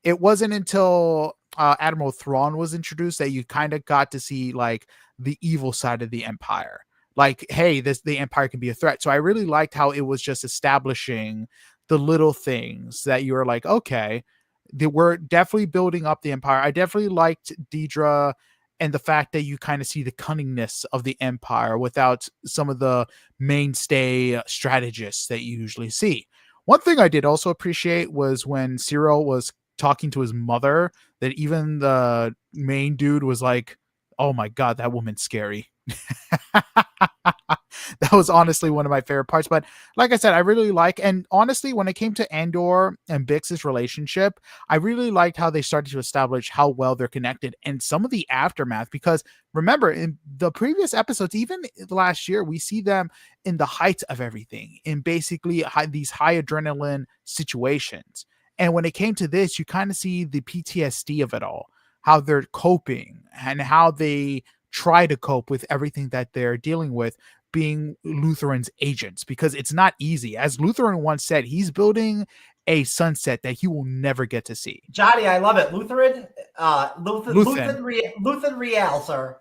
It wasn't until Admiral Thrawn was introduced that you kind of got to see like the evil side of the Empire. Like, hey, the Empire can be a threat. So I really liked how it was just establishing the little things that you were like, okay, we're definitely building up the Empire. I definitely liked Deidre and the fact that you kind of see the cunningness of the Empire without some of the mainstay strategists that you usually see. One thing I did also appreciate was when Cyril was talking to his mother, that even the main dude was like, oh my God, that woman's scary. That was honestly one of my favorite parts. But like I said, I really like, and honestly, when it came to Andor and Bix's relationship, I really liked how they started to establish how well they're connected and some of the aftermath. Because remember, in the previous episodes, even last year, we see them in the height of everything, in basically these high adrenaline situations. And when it came to this, you kind of see the PTSD of it all, how they're coping and how they try to cope with everything that they're dealing with, being Lutheran's agents, because it's not easy. As Lutheran once said, he's building a sunset that he will never get to see. Johnny, I love it. Lutheran Real, sir.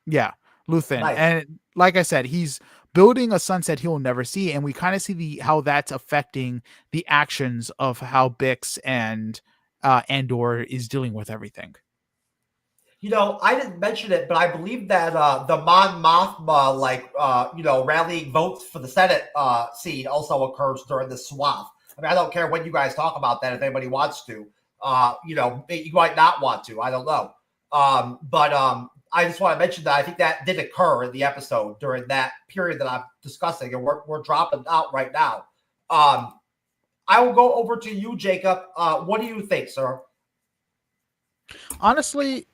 Yeah, Luthen. Nice. And like I said, he's building a sunset he will never see, and we kind of see how that's affecting the actions of how Bix and Andor is dealing with everything. I didn't mention it, but I believe that the Mon Mothma, rallying votes for the Senate scene also occurs during the swath. I mean, I don't care when you guys talk about that if anybody wants to. You might not want to. I don't know. But I just want to mention that I think that did occur in the episode during that period that I'm discussing, and we're dropping out right now. I will go over to you, Jacob. What do you think, sir? Honestly,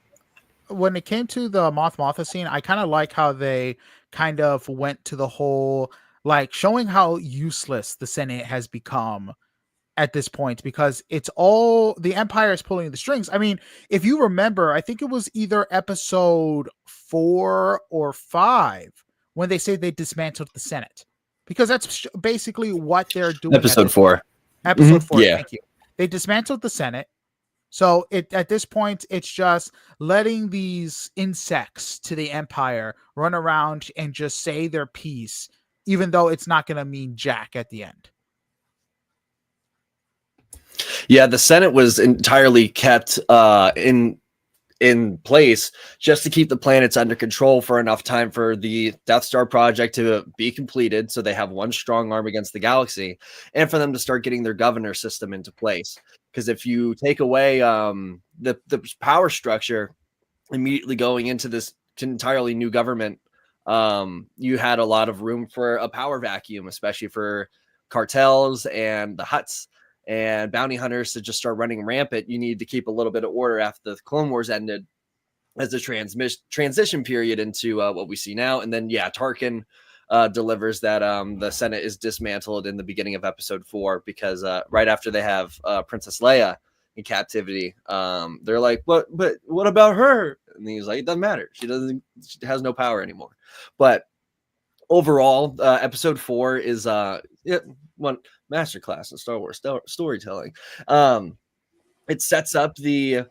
when it came to the Mothma scene, I kind of like how they kind of went to the whole, like, showing how useless the Senate has become at this point, because it's all the Empire is pulling the strings. I mean, if you remember, I think it was either episode 4 or 5 when they say they dismantled the Senate, because that's basically what they're doing. Episode 4. Episode 4. Yeah. Thank you. They dismantled the Senate. So at this point, it's just letting these insects to the Empire run around and just say their piece, even though it's not going to mean jack at the end. Yeah, the Senate was entirely kept in place just to keep the planets under control for enough time for the Death Star project to be completed, so they have one strong arm against the galaxy, and for them to start getting their governor system into place. Because if you take away the power structure immediately going into this entirely new government, you had a lot of room for a power vacuum, especially for cartels and the Hutts and bounty hunters to just start running rampant. You need to keep a little bit of order after the Clone Wars ended as a transition period into what we see now. And then, yeah, Tarkin delivers that the Senate is dismantled in the beginning of episode 4, because right after they have Princess Leia in captivity, they're like, but what about her? And he's like, it doesn't matter. She has no power anymore. But overall, episode 4 is one masterclass in Star Wars storytelling. It sets up the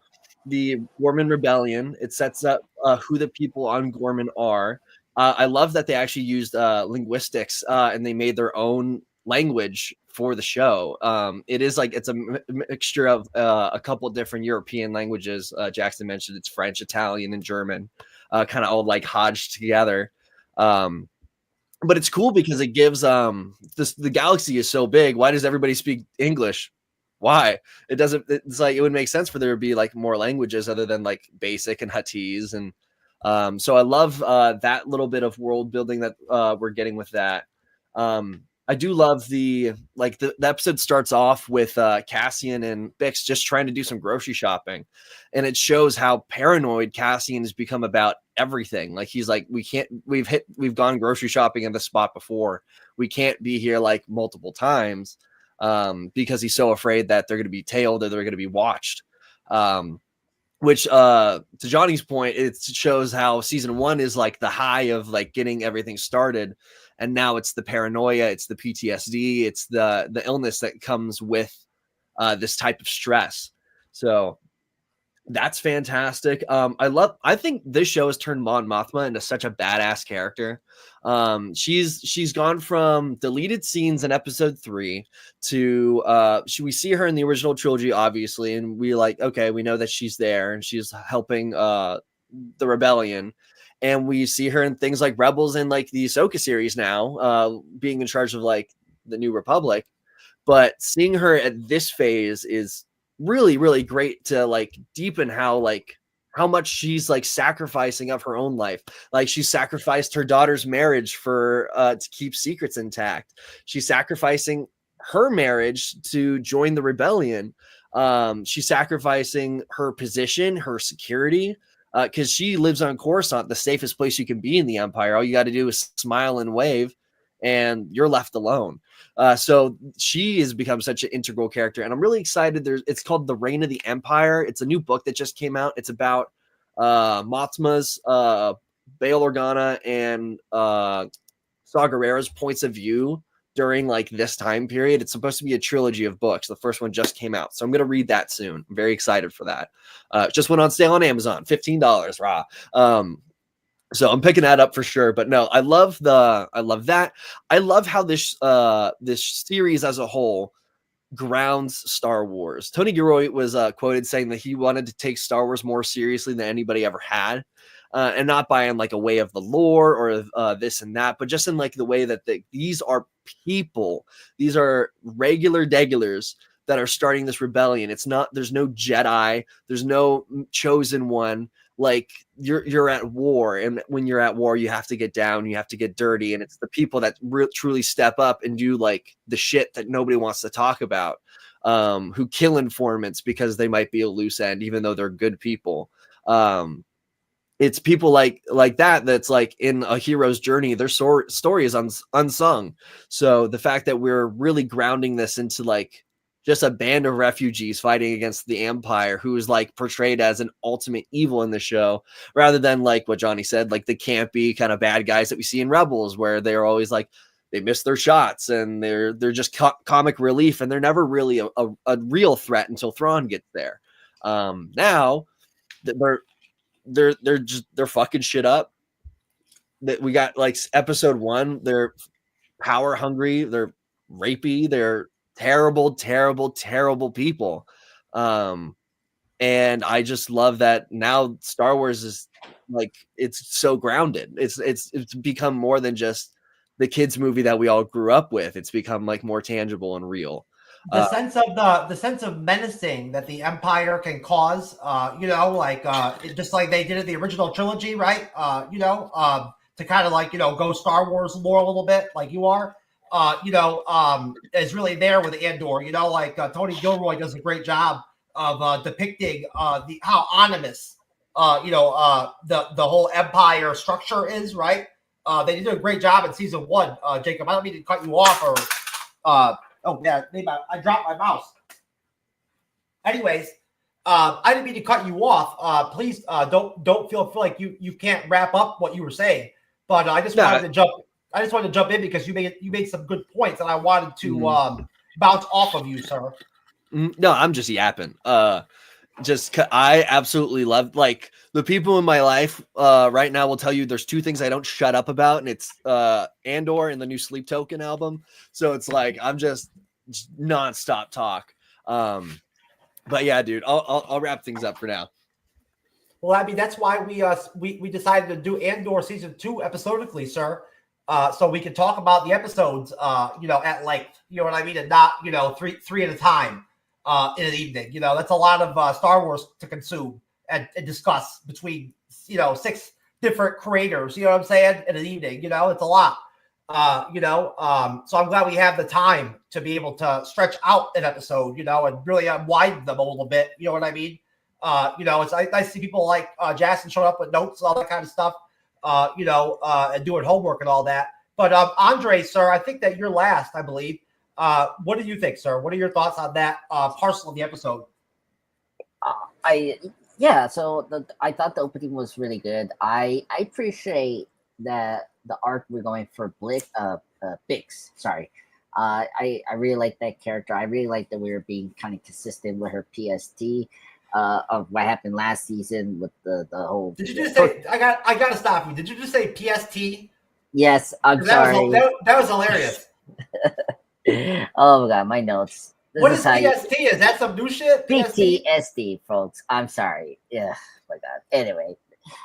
Gorman Rebellion. It sets up who the people on Gorman are. I love that they actually used linguistics and they made their own language for the show. It is like, it's a mixture of a couple different European languages. Jackson mentioned it's French, Italian, and German, kind of all like hodged together. But it's cool because it gives the galaxy is so big. Why does everybody speak English? Why? It's like, it would make sense for there to be like more languages other than like basic and Huttese. And so I love that little bit of world building that we're getting with that. I do love the episode starts off with Cassian and Bix just trying to do some grocery shopping, and it shows how paranoid Cassian has become about everything. Like, he's like, we've gone grocery shopping in this spot before. We can't be here like multiple times because he's so afraid that they're going to be tailed or they're going to be watched. Which to Johnny's point, it shows how season 1 is like the high of like getting everything started. And now it's the paranoia, it's the PTSD, it's the illness that comes with this type of stress. So that's fantastic. I think this show has turned Mon Mothma into such a badass character. She's gone from deleted scenes in episode 3 to we see her in the original trilogy, obviously, and we like, okay, we know that she's there and she's helping the rebellion. And we see her in things like Rebels and like the Ahsoka series now, being in charge of like the New Republic. But seeing her at this phase is really, really great to like deepen how much she's like sacrificing of her own life. Like, she sacrificed her daughter's marriage for to keep secrets intact. She's sacrificing her marriage to join the rebellion. She's sacrificing her position, her security, because she lives on Coruscant, the safest place you can be in the Empire. All you got to do is smile and wave, and you're left alone. So she has become such an integral character, and I'm really excited. It's called The Reign of the Empire. It's a new book that just came out. It's about Mothma's, Bail Organa, and Saw Gerrera's points of view during like this time period. It's supposed to be a trilogy of books. The first one just came out, so I'm going to read that soon. I'm very excited for that. Just went on sale on Amazon, $15 raw. So I'm picking that up for sure. But no, I love that. I love how this series as a whole grounds Star Wars. Tony Gilroy was quoted saying that he wanted to take Star Wars more seriously than anybody ever had. And not by in like a way of the lore or this and that, but just in like the way that these are people. These are regular degulars that are starting this rebellion. There's no Jedi. There's no chosen one. Like, you're at war, and when you're at war, you have to get down, you have to get dirty, and it's the people that truly step up and do like the shit that nobody wants to talk about, who kill informants because they might be a loose end, even though they're good people. It's people like that that's like in a hero's journey. Their story is unsung. So the fact that we're really grounding this into like just a band of refugees fighting against the Empire, who is like portrayed as an ultimate evil in the show, rather than like what Johnny said, like the campy kind of bad guys that we see in Rebels, where they're always like, they miss their shots and they're just comic relief, and they're never really a real threat until Thrawn gets there. Now they're fucking shit up. That we got like episode 1, they're power hungry, they're rapey, they're terrible, terrible, terrible people. And I just love that now Star Wars is like, it's so grounded. It's become more than just the kids movie that we all grew up with. It's become like more tangible and real. The sense of menacing that the Empire can cause, just like they did in the original trilogy, right? To kind of like, go Star Wars lore a little bit, like you are, is really there with Andor. Tony Gilroy does a great job of depicting how ominous, the whole Empire structure is, right? They did a great job in season 1. Jacob, I don't mean to cut you off or. Oh yeah, I dropped my mouse. Anyways, I didn't mean to cut you off. Please don't feel like you can't wrap up what you were saying. But I just wanted to jump in because you made some good points, and I wanted to bounce off of you, sir. No, I'm just yapping. I absolutely love, like, the people in my life right now will tell you there's 2 things I don't shut up about, and it's Andor and the new Sleep Token album. So it's like I'm just nonstop talk. But yeah, dude, I'll wrap things up for now. Well, I mean, that's why we decided to do Andor season 2 episodically, sir. So we can talk about the episodes, at length. You know what I mean, and not three at a time in an evening. That's a lot of Star Wars to consume and discuss between 6 different creators. You know what I'm saying? In an evening, it's a lot. So I'm glad we have the time to be able to stretch out an episode, and really widen them a little bit. You know what I mean? It's I see people like Jackson showing up with notes and all that kind of stuff, and doing homework and all that. But Andre, sir, I think that you're last, I believe. What do you think, sir? What are your thoughts on that parcel of the episode? So I thought the opening was really good. I appreciate that the arc we're going for Bix. Sorry. I really like that character. I really like that we were being kind of consistent with her PST of what happened last season with the whole. Did you just say? I got to stop you. Did you just say PST? Yes, I'm sorry. That was hilarious. Oh my god, my notes. What is PST? Is that some new shit? PTSD, folks. I'm sorry. Yeah, my god. Anyway,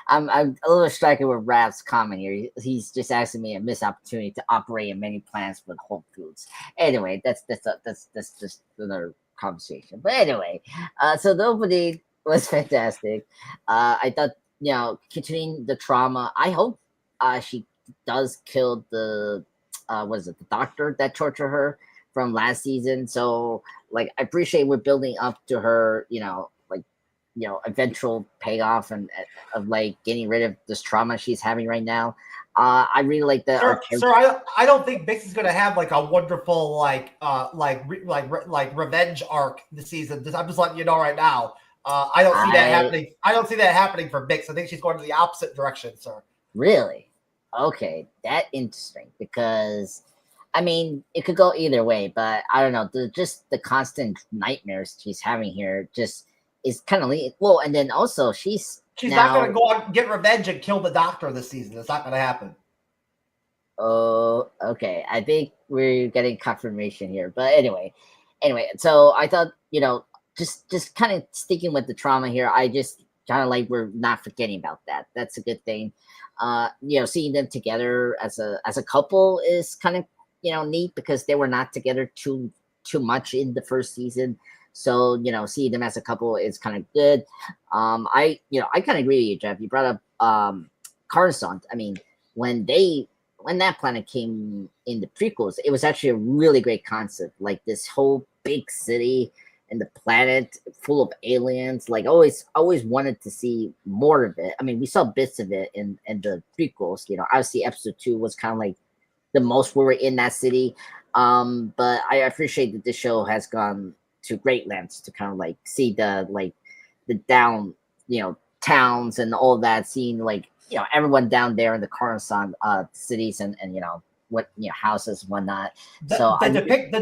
I'm a little striking with Rap's comment here. He's just asking me a missed opportunity to operate in many plants with Whole Foods. Anyway, that's just another conversation. But anyway, so the opening was fantastic. I thought, continuing the trauma. I hope she does kill the the doctor that tortured her from last season. So like I appreciate we're building up to her, eventual payoff and of like getting rid of this trauma she's having right now. I really like that. Sir, I don't think Bix is gonna have like a wonderful revenge arc this season. I'm just letting you know right now. I don't see that happening. I don't see that happening for Bix. I think she's going to the opposite direction, sir. Really? Okay, that's interesting because I mean it could go either way, but I don't know. The constant nightmares she's having here just is kind of well, and then also she's not going to go out and get revenge and kill the doctor this season. It's not going to happen. Oh, okay. I think we're getting confirmation here, but anyway. So I thought just kind of sticking with the trauma here. I just kind of like we're not forgetting about that. That's a good thing. Seeing them together as a couple is kind of neat because they were not together too much in the first season. So seeing them as a couple is kind of good. I kind of agree with you, Jeff. You brought up Coruscant. I mean, when that planet came in the prequels, it was actually a really great concept. Like this whole big city and the planet full of aliens. Like always wanted to see more of it. I mean, we saw bits of it in the prequels. Obviously episode 2 was kind of like the most we were in that city. But I appreciate that this show has gone to great lengths to kind of like see the down, towns and all that, seeing everyone down there in the Coruscant cities and what houses and whatnot. The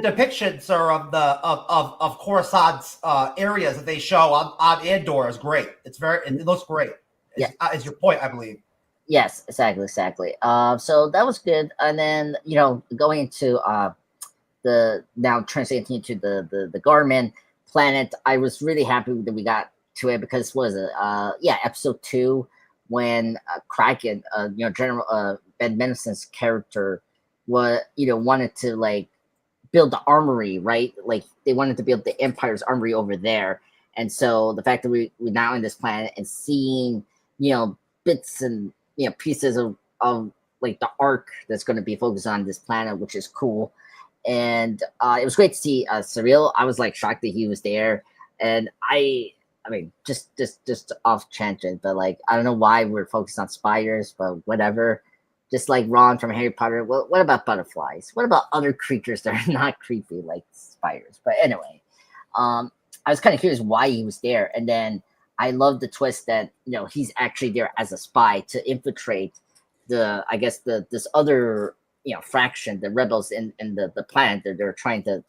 depictions are of Coruscant's areas that they show on Andor is great. It looks great. Is your point, I believe. Yes, exactly. So that was good. And then going into the now translating into the Garmin planet. I was really happy that we got to it because was it episode 2 when Kraken, General Ben Mendelsohn's character wanted to like build the armory, right? Like they wanted to build the Empire's armory over there. And so the fact that we're now in this planet and seeing, bits and pieces of like the arc that's going to be focused on this planet, which is cool. And it was great to see Cyril. I was like shocked that he was there. And I mean, just off tangent, but like I don't know why we're focused on spiders, but whatever. Just like Ron from Harry Potter. Well, what about butterflies? What about other creatures that are not creepy like spiders? But anyway, I was kind of curious why he was there, and then I love the twist that he's actually there as a spy to infiltrate this other fraction, the rebels in the planet that they're trying to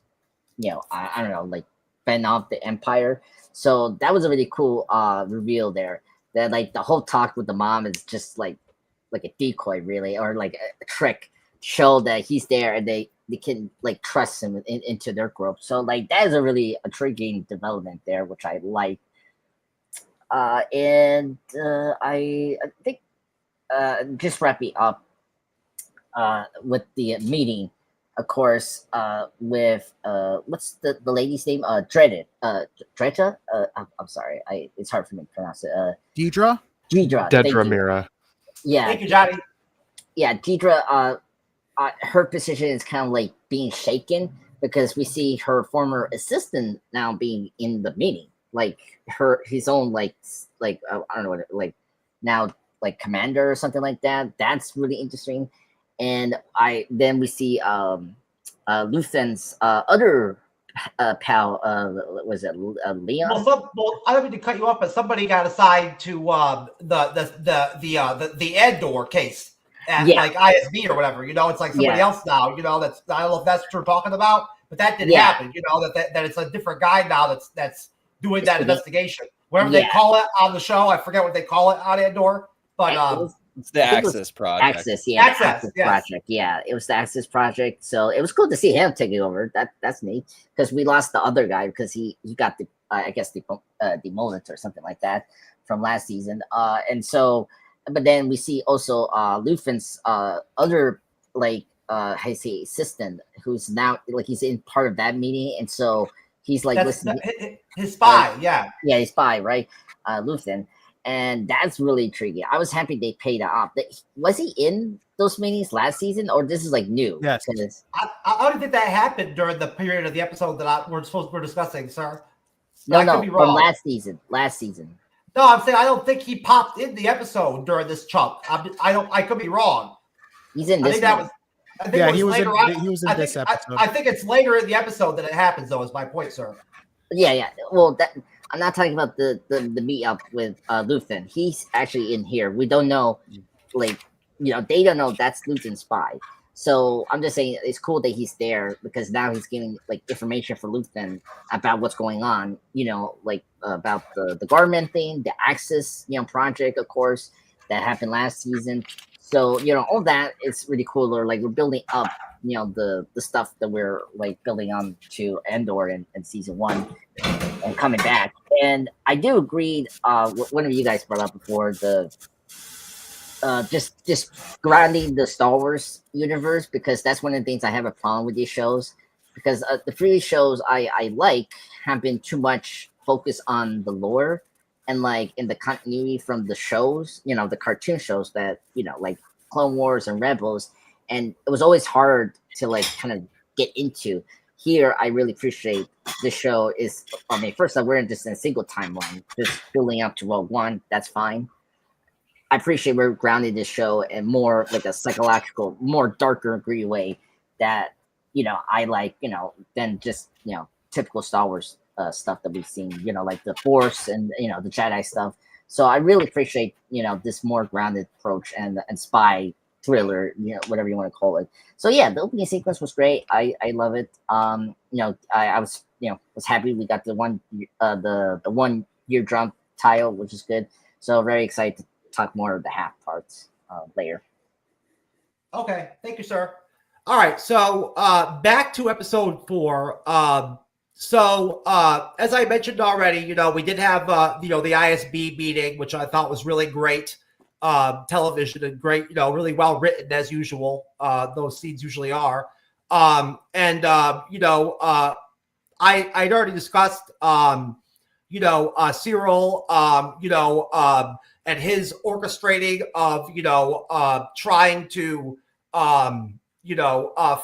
I don't know, like fend off the Empire. So that was a really cool reveal there. That like the whole talk with the mom is just like a decoy, really, or like a trick, show that he's there and they can like trust him into their group. So like that is a really intriguing development there, which I like. And I think just wrapping up with the meeting, of course, with what's the lady's name? Dreta. I'm sorry, it's hard for me to pronounce it. Deidre. Dedra Mira. Yeah. Thank you, Johnny. Yeah, Deidre. Her position is kind of like being shaken because we see her former assistant now being in the meeting, like his own like I don't know what like now like commander or something like that. That's really interesting. And then we see Luthen's other pal, was it Leon? Well, I don't mean to cut you off, but somebody got assigned to the Andor case at like ISB or whatever. It's like somebody else now. That's I don't know if that's what you're talking about, but that didn't happen. That it's a different guy now that's doing that investigation. Whatever they call it on the show, I forget what they call it on Andor, but it's the Access Project. Access yes. Project. Yeah, it was the Access Project. So it was cool to see him taking over. That's neat because we lost the other guy because he got the I guess demoted or something like that from last season. And so, but then we see also Luthen's other like assistant who's now like he's in part of that meeting, and so he's like listening. His spy, his spy, right? Luthen. And that's really intriguing. I was happy they paid it off. Was he in those meetings last season, or this is like new? Yes. I don't think that happened during the period of the episode that we're discussing, sir. No, from last season. Last season. No, I'm saying I don't think he popped in the episode during this chunk. I could be wrong. He's in this. He was in this episode. I think it's later in the episode that it happens, though. Is my point, sir? Yeah. Well, I'm not talking about the meet up with Luthen. He's actually in here. We don't know, they don't know that's Luthen's spy. So I'm just saying it's cool that he's there because now he's giving like information for Luthen about what's going on. About the Garmin thing, the Access project, of course, that happened last season. So all that is really cool. Or like we're building up, the stuff that we're like building on to Andor in season 1 and coming back. And I do agree. One of you guys brought up before the just grounding the Star Wars universe, because that's one of the things I have a problem with these shows, because the previous shows I like have been too much focused on the lore and like in the continuity from the shows, the cartoon shows that like Clone Wars and Rebels, and it was always hard to like kind of get into. Here, I really appreciate this show is, first of all, we're just in a single timeline, just building up to Rogue One. That's fine. I appreciate we're grounding this show in more like a psychological, more darker, gritty way that, I like, than just, typical Star Wars stuff that we've seen, like the Force and, the Jedi stuff. So I really appreciate, this more grounded approach and spy thriller, whatever you want to call it. So yeah, the opening sequence was great. I love it. I was was happy we got the 1 year drum tile, which is good. So very excited to talk more of the half parts later. Okay, thank you, sir. All right, so back to episode 4. As I mentioned already, we did have the ISB meeting, which I thought was really great television and great, really well written as usual. Those scenes usually are. I'd already discussed Cyril, and his orchestrating of trying to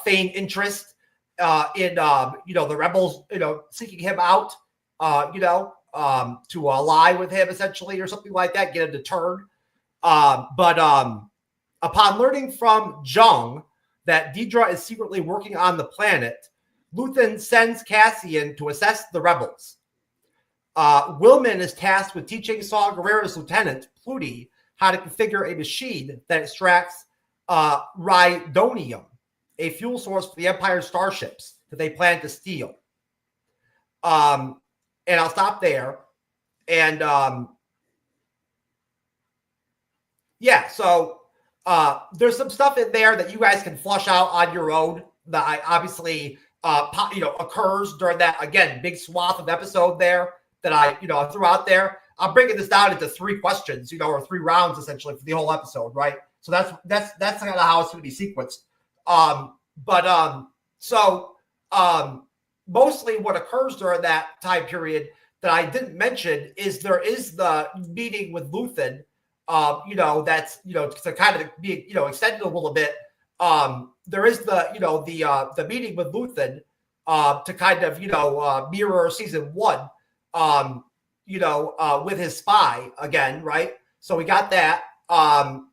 feign interest in the rebels, seeking him out, to ally with him essentially or something like that, get him to turn. But upon learning from Jung that Deidre is secretly working on the planet, Luthen sends Cassian to assess the rebels. Willman is tasked with teaching Saw Gerrera's lieutenant, Pluty, how to configure a machine that extracts rhydonium, a fuel source for the Empire's starships that they plan to steal. And I'll stop there. And so there's some stuff in there that you guys can flush out on your own that I obviously occurs during that, again, big swath of episode there that I threw out there. I'm breaking this down into 3 questions, or 3 rounds essentially for the whole episode, right? So that's kind of how it's going to be sequenced. Mostly what occurs during that time period that I didn't mention is there is the meeting with Luthen, that's, to kind of be, extended a little bit. There is the meeting with Luthen to kind of, mirror season 1, with his spy again, right? So we got that. There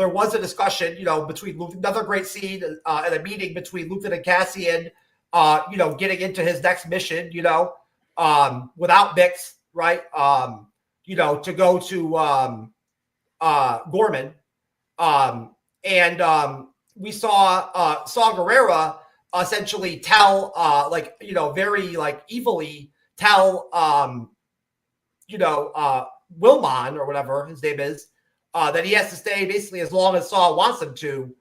was a discussion, between Luthen, another great scene, and a meeting between Luthen and Cassian, getting into his next mission, without Bix, right? To go to Gorman. We saw Saw Gerrera essentially tell, very evilly tell, Wilmon or whatever his name is, that he has to stay basically as long as Saw wants him to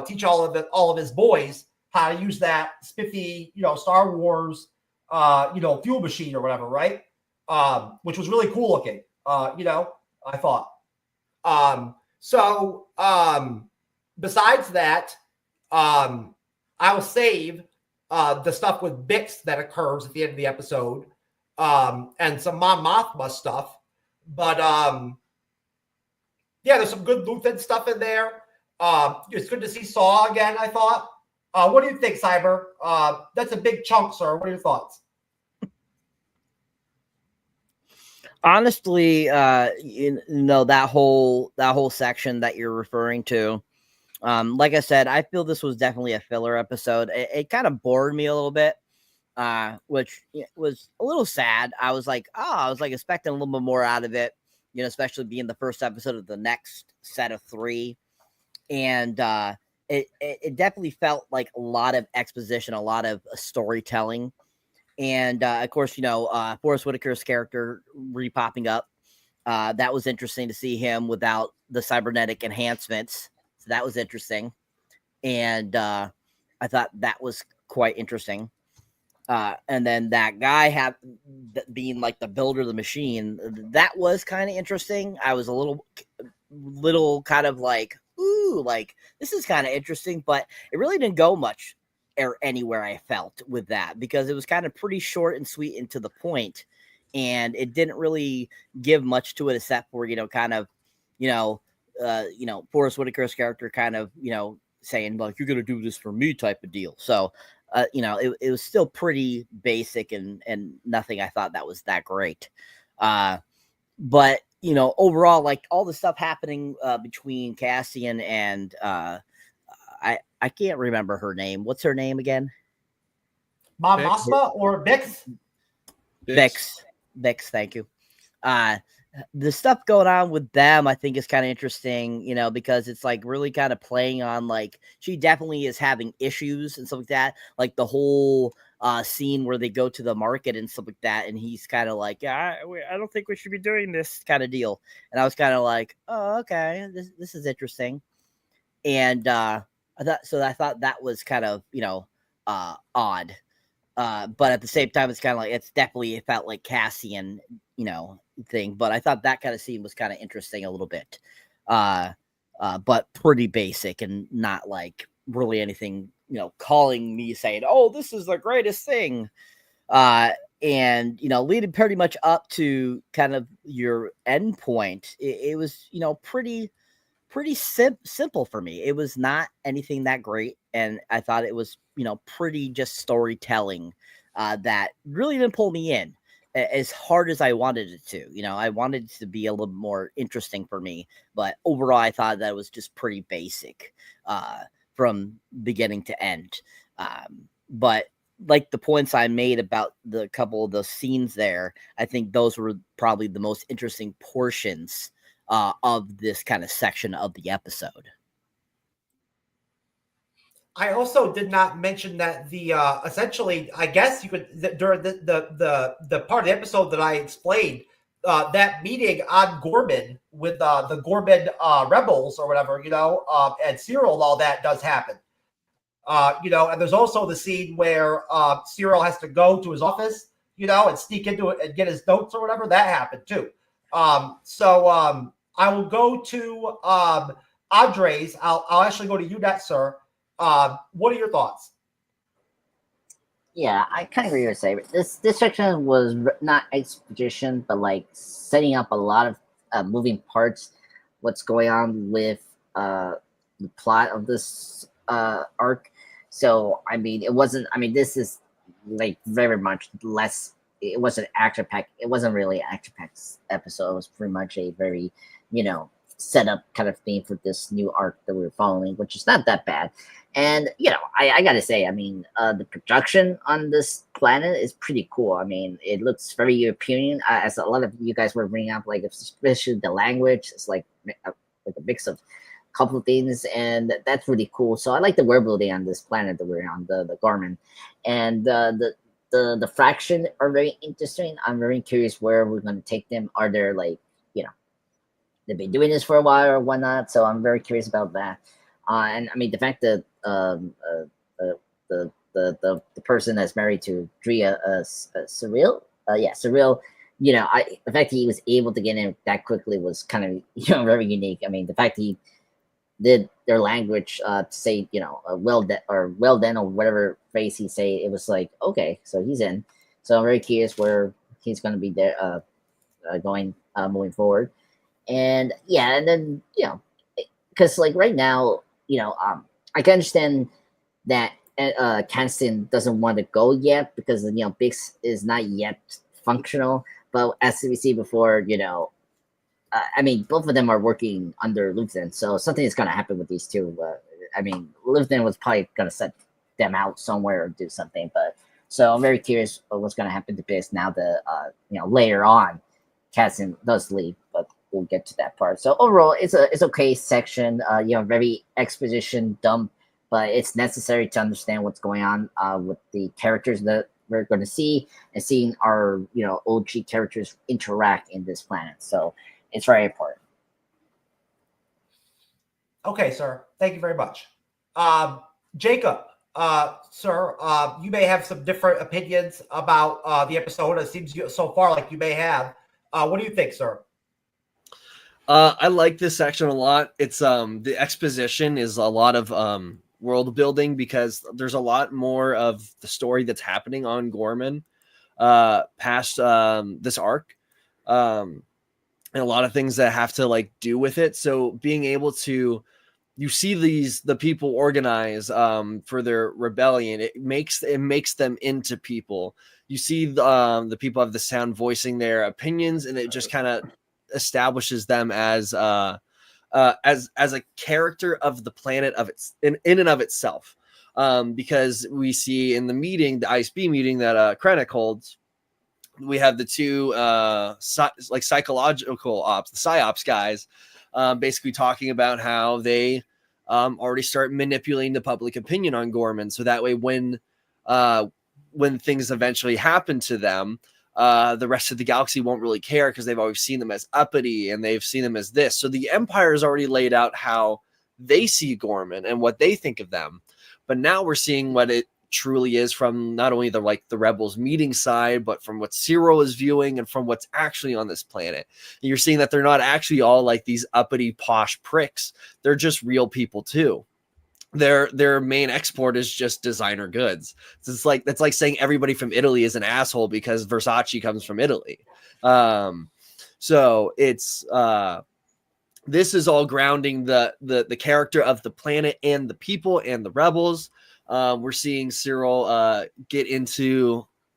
teach all of his boys how to use that spiffy, Star Wars, fuel machine or whatever, right? Which was really cool looking, I thought. Besides that, I will save the stuff with Bix that occurs at the end of the episode, and some Mon Mothma stuff. But there's some good Luthen stuff in there. It's good to see Saw again, I thought. What do you think, Cyber? That's a big chunk, sir. What are your thoughts? Honestly, that whole section that you're referring to, like I said, I feel this was definitely a filler episode. It kind of bored me a little bit, which was a little sad. I was expecting a little bit more out of it, especially being the first episode of the next set of 3. And it definitely felt like a lot of exposition, a lot of storytelling. And of course, Forrest Whitaker's character re-popping up. That was interesting to see him without the cybernetic enhancements. So that was interesting. And I thought that was quite interesting. And then that guy being like the builder of the machine, that was kind of interesting. I was a little kind of like, ooh, like this is kind of interesting, but it really didn't go much or anywhere I felt with that, because it was kind of pretty short and sweet and to the point, and it didn't really give much to it except for Forrest Whitaker's character kind of saying like, you're gonna do this for me type of deal. So it was still pretty basic and nothing I thought that was that great. But overall, like all the stuff happening between Cassian and I can't remember her name. What's her name again? Mon Mothma or Bix? Bix, thank you. The stuff going on with them, I think, is kind of interesting, because it's like really kind of playing on like she definitely is having issues and stuff like that. Like the whole scene where they go to the market and stuff like that, and he's kind of like, I don't think we should be doing this kind of deal. And I was kind of like, oh, okay, this is interesting. and I thought that was kind of odd. But at the same time, it's kind of like it felt like Cassian, thing. But I thought that kind of scene was kind of interesting a little bit, but pretty basic and not like really anything, calling me saying, "Oh, this is the greatest thing." And leading pretty much up to kind of your end point, it was pretty simple for me. It was not anything that great, and I thought it was pretty just storytelling that really didn't pull me in as hard as I wanted it to. I wanted it to be a little more interesting for me, but overall I thought that it was just pretty basic from beginning to end. But like the points I made about the couple of those scenes there, I think those were probably the most interesting portions of this kind of section of the episode. I also did not mention that the essentially, I guess you could during the part of the episode that I explained, that meeting on Gorman with the Gorman rebels or whatever, and Cyril and all that does happen. And there's also the scene where Cyril has to go to his office, and sneak into it and get his notes or whatever. That happened too. I will go to Andres. I'll actually go to you next, sir. What are your thoughts? Yeah, I kind of agree with Saber. This section was not exposition, but like setting up a lot of moving parts. What's going on with the plot of this arc? So it wasn't. This is like very much less. It wasn't action packed. It wasn't really an action packed episode. It was pretty much a very setup kind of thing for this new arc that we're following, which is not that bad. And I gotta say, the production on this planet is pretty cool. It looks very European, as a lot of you guys were bringing up, like especially the language. It's like a mix of a couple of things, and that's really cool. So I like the world building on this planet that we're on, the Garmin, and the fraction are very interesting. I'm very curious where we're going to take them. Are there they've been doing this for a while or whatnot? So I'm very curious about that. And the fact that the person that's married to Drea, Cyril, Cyril, the fact that he was able to get in that quickly was kind of very unique. The fact he did their language to say well done or whatever phrase he say, it was like, okay, so he's in. So I'm very curious where he's going to be there going moving forward. And and then because like right now, I can understand that Kanston doesn't want to go yet because Bix is not yet functional. But as we see before, both of them are working under Luthen, so something is going to happen with these two. Luthen was probably going to set them out somewhere or do something. But so I'm very curious of what's going to happen to Bix now that later on Kanston does leave, but we'll get to that part. So overall, it's okay section. Very exposition dump, but it's necessary to understand what's going on with the characters that we're going to see and seeing our OG characters interact in this planet. So it's very important. Okay, sir. Thank you very much, Jacob. Sir, you may have some different opinions about the episode. It seems so far like you may have. What do you think, sir? I like this section a lot. It's the exposition is a lot of world building because there's a lot more of the story that's happening on Gorman past this arc, and a lot of things that have to do with it. So being able to you see the people organize for their rebellion, it makes them into people. You see the people of the sound voicing their opinions, and it just kind of establishes them as a character of the planet of its in and of itself, because we see in the meeting, the ISB meeting that Krennic holds, we have the two psychological ops, the psyops guys, basically talking about how they already start manipulating the public opinion on Gorman, so that way when things eventually happen to them, the rest of the galaxy won't really care because they've always seen them as uppity and they've seen them as this. So the Empire has already laid out how they see Gorman and what they think of them. But now we're seeing what it truly is from not only the Rebels meeting side, but from what Cyril is viewing and from what's actually on this planet. And you're seeing that they're not actually all like these uppity posh pricks. They're just real people too. Their main export is just designer goods. So that's like saying everybody from Italy is an asshole because Versace comes from Italy. So it's this is all grounding the character of the planet and the people and the rebels. We're seeing Cyril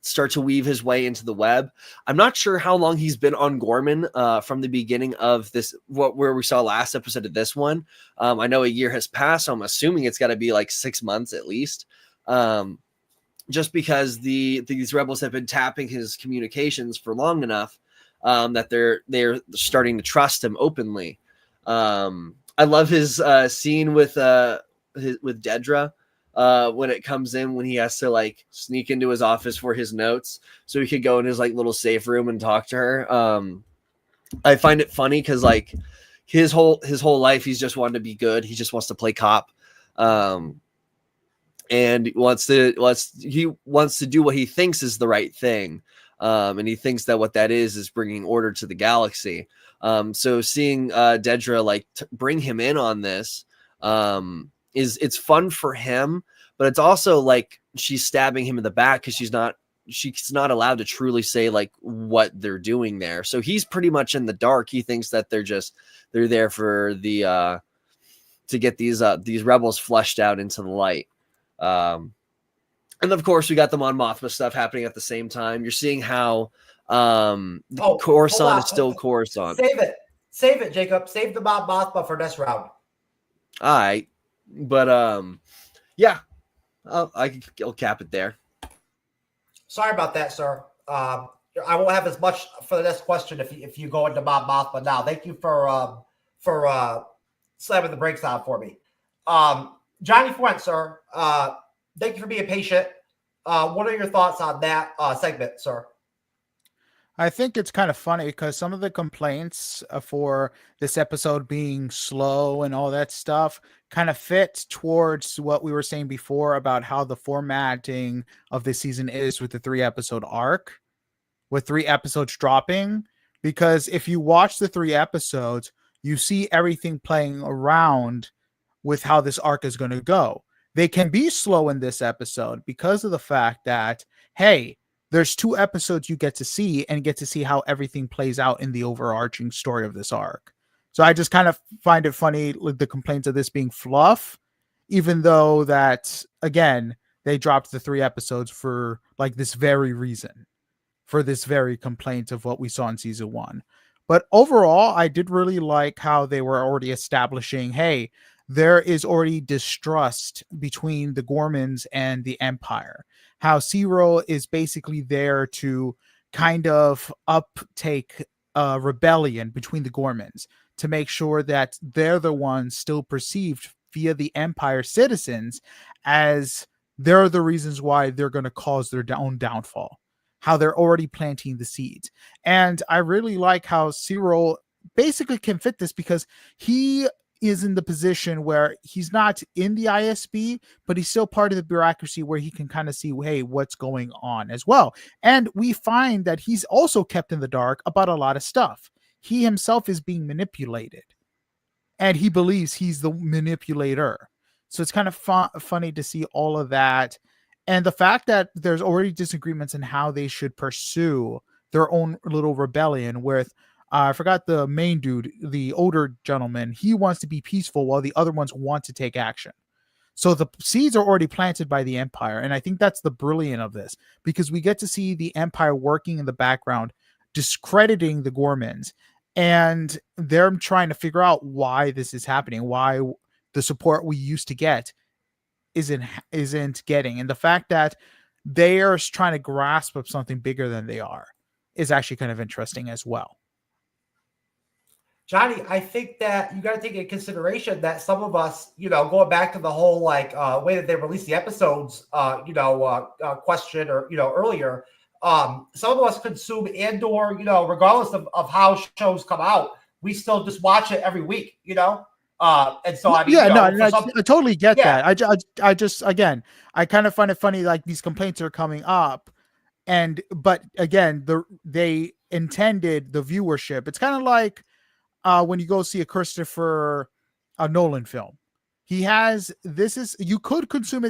start to weave his way into the web. I'm not sure how long he's been on Gorman from the beginning of this, where we saw last episode of this one. I know a year has passed, so I'm assuming it's got to be like 6 months at least. Just because these rebels have been tapping his communications for long enough that they're starting to trust him openly. I love his scene with Dedra. When it comes in, when he has to like sneak into his office for his notes so he could go in his like little safe room and talk to her. I find it funny because like his whole life, he's just wanted to be good. He just wants to play cop. And he wants to do what he thinks is the right thing. And he thinks that what that is bringing order to the galaxy. So seeing Dedra like bring him in on this, it's fun for him, but it's also like she's stabbing him in the back because she's not allowed to truly say like what they're doing there. So he's pretty much in the dark. He thinks that they're there for the to get these rebels flushed out into the light. And of course we got the Mon Mothma stuff happening at the same time. You're seeing how Coruscant is still Coruscant. Save it, Jacob. Save the Mon Mothma for this round. All right. But yeah, I'll cap it there. Sorry about that, sir. I won't have as much for the next question if you go into Mon Mothma now. Thank you for slamming the brakes on for me. Johnny Fuent, sir. Thank you for being patient. What are your thoughts on that segment, sir? I think it's kind of funny because some of the complaints for this episode being slow and all that stuff kind of fit towards what we were saying before about how the formatting of this season is with the 3-episode arc, with 3 episodes dropping. Because if you watch the 3 episodes, you see everything playing around with how this arc is going to go. They can be slow in this episode because of the fact that, hey, there's 2 episodes you get to see and get to see how everything plays out in the overarching story of this arc. So I just kind of find it funny, like the complaints of this being fluff, even though that, again, they dropped the 3 episodes for like this very reason, for this very complaint of what we saw in season 1. But overall, I did really like how they were already establishing, hey, there is already distrust between the Gormans and the Empire. How Cyril is basically there to kind of uptake a rebellion between the Gormans to make sure that they're the ones still perceived via the Empire citizens as they're the reasons why they're going to cause their own downfall. How they're already planting the seeds. And I really like how Cyril basically can fit this because he is in the position where he's not in the ISB, but he's still part of the bureaucracy where he can kind of see, hey, what's going on as well. And we find that he's also kept in the dark about a lot of stuff. He himself is being manipulated and he believes he's the manipulator. So it's kind of funny to see all of that. And the fact that there's already disagreements in how they should pursue their own little rebellion with I forgot the main dude, the older gentleman. He wants to be peaceful while the other ones want to take action. So the seeds are already planted by the Empire. And I think that's the brilliant of this because we get to see the Empire working in the background, discrediting the Gormans. And they're trying to figure out why this is happening, why the support we used to get isn't getting. And the fact that they are trying to grasp of something bigger than they are is actually kind of interesting as well. Johnny, I think that you got to take into consideration that some of us, going back to the whole way that they release the episodes, question or earlier, some of us consume Andor, regardless of how shows come out, we still just watch it every week. And so I mean, yeah, no, I totally get that. I just again, I kind of find it funny, like these complaints are coming up, but again, they intended the viewership. It's kind of like when you go see a Nolan film. You could consume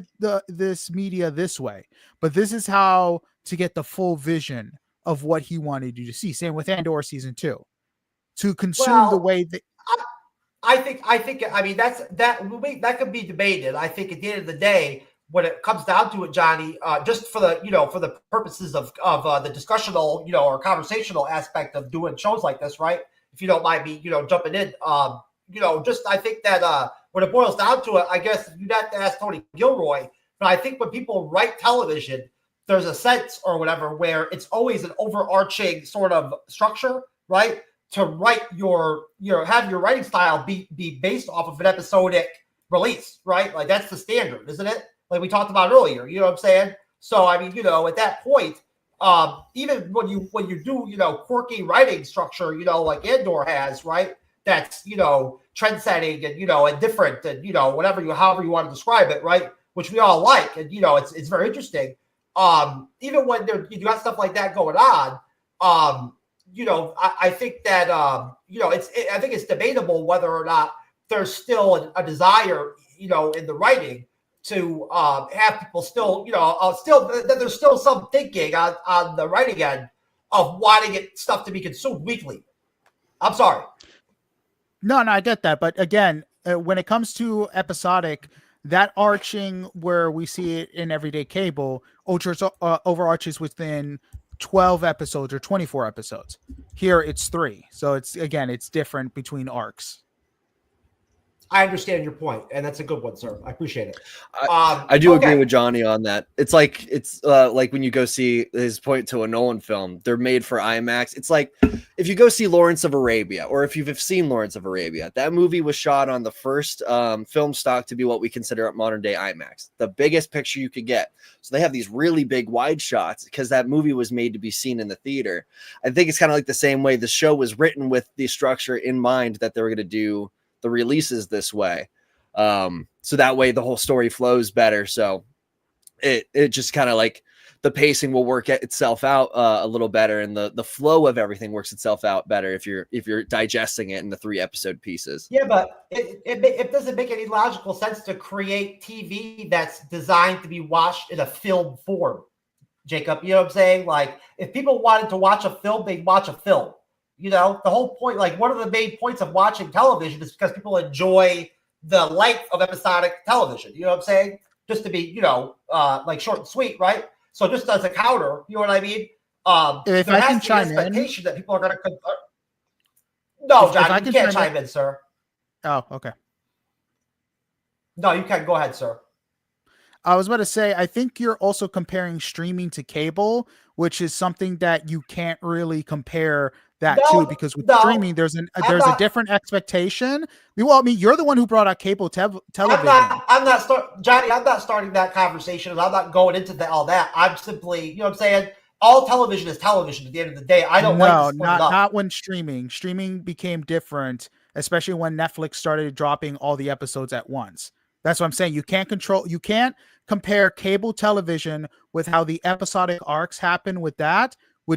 this media this way, but this is how to get the full vision of what he wanted you to see. Same with Andor season 2, to consume the way that. I think. I mean, that could be debated. I think at the end of the day, when it comes down to it, Johnny, just for the purposes of the discussional, or conversational aspect of doing shows like this, right? If you don't mind me, jumping in, I think that when it boils down to it, I guess you'd have to ask Tony Gilroy. But I think when people write television, there's a sense or whatever where it's always an overarching sort of structure, right? To write have your writing style be based off of an episodic release, right? Like that's the standard, isn't it? Like we talked about earlier, you know what I'm saying? So I mean, at that point, even when you do, quirky writing structure, like Andor has, right? That's, trend setting and, and different and, however you want to describe it, right? Which we all like. And, it's very interesting. Even when you got stuff like that going on, I think that, I think it's debatable whether or not there's still a desire, in the writing to have people still, there's still some thinking on the writing end of wanting stuff to be consumed weekly. I'm sorry. No, I get that. But again, when it comes to episodic, that arching where we see it in everyday cable overarches within 12 episodes or 24 episodes. Here it's 3. So it's different between arcs. I understand your point, and that's a good one, sir. I appreciate it. I do agree with Johnny on that. It's like when you go see his point to a Nolan film, they're made for IMAX. It's like if you go see Lawrence of Arabia, or if you've seen Lawrence of Arabia, that movie was shot on the first film stock to be what we consider modern day IMAX, the biggest picture you could get. So they have these really big wide shots because that movie was made to be seen in the theater. I think it's kind of like the same way the show was written with the structure in mind that they were going to do the releases this way. So that way the whole story flows better. So it just kind of like the pacing will work itself out a little better, and the flow of everything works itself out better if you're digesting it in the 3 episode pieces. Yeah, but it doesn't make any logical sense to create TV that's designed to be watched in a film form, Jacob. You know what I'm saying? Like if people wanted to watch a film, they'd watch a film. The whole point, like one of the main points of watching television is because people enjoy the length of episodic television. You know what I'm saying? Just to be, like short and sweet, right? So just as a counter, you know what I mean? If there I has can to be chime an expectation that people are going to. No, Johnny, you can't chime in, sir. Oh, okay. No, you can. Go ahead, sir. I was about to say, I think you're also comparing streaming to cable, which is something that you can't really compare that too, because with streaming, there's a different expectation. Well, I mean, you're the one who brought out cable television. Johnny, I'm not starting that conversation, and I'm not going into all that. I'm simply, you know what I'm saying? All television is television at the end of the day. I don't like to split it up. Not when streaming became different, especially when Netflix started dropping all the episodes at once. That's what I'm saying. You can't compare cable television with how the episodic arcs happen with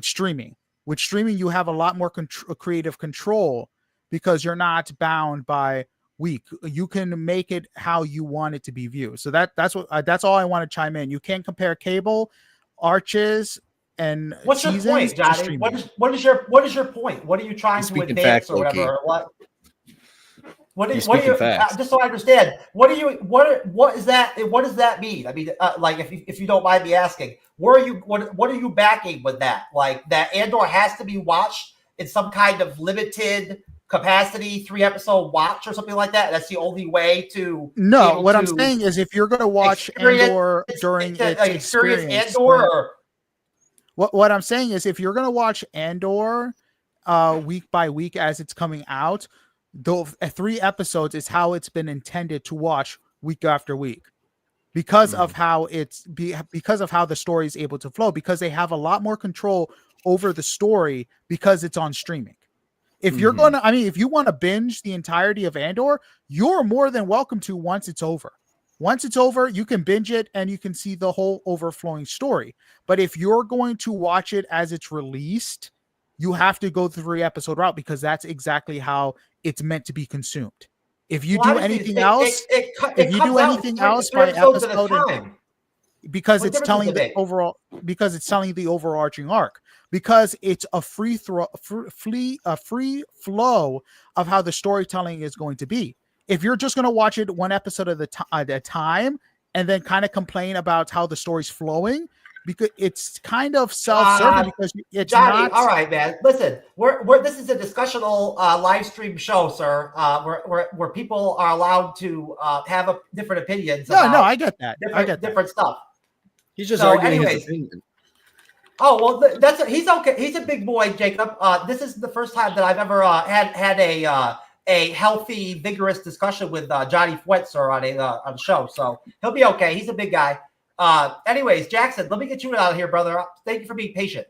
streaming. With streaming, you have a lot more creative control because you're not bound by week. You can make it how you want it to be viewed. So that's all I want to chime in. You can't compare cable arches and what's your point, Johnny? What is your point? What are you trying to advance or whatever? What do you just so I understand? What is that? What does that mean? I mean, like if you don't mind me asking, what are you backing with that? Like that Andor has to be watched in some kind of limited capacity 3-episode watch or something like that? That's the only way to. No, what I'm saying is if you're going to watch Andor during its experience, Andor. What I'm saying is if you're going to watch Andor week by week as it's coming out, the 3 episodes is how it's been intended to watch week after week because of how the story is able to flow, because they have a lot more control over the story because it's on streaming. If you're going to, if you want to binge the entirety of Andor, you're more than welcome to once it's over. Once it's over, you can binge it and you can see the whole overflowing story. But if you're going to watch it as it's released, you have to go the 3-episode route because that's exactly how it's meant to be consumed. If you do anything else, if you do anything else by episode, because it's telling the overall, because it's telling the overarching arc, because it's a free flow of how the storytelling is going to be. If you're just going to watch it one episode at a time and then kind of complain about how the story's flowing, because it's kind of self-serving because it's Johnny, not. All right, man. Listen, this is a discussional live stream show, sir. Where people are allowed to have different opinions. No, I get that. Different stuff. He's just arguing his opinion. Oh well, he's okay. He's a big boy, Jacob. This is the first time that I've ever had a healthy, vigorous discussion with Johnny Fwetzer on a show, so he'll be okay. He's a big guy. Anyways, Jackson, let me get you out of here, brother. Thank you for being patient.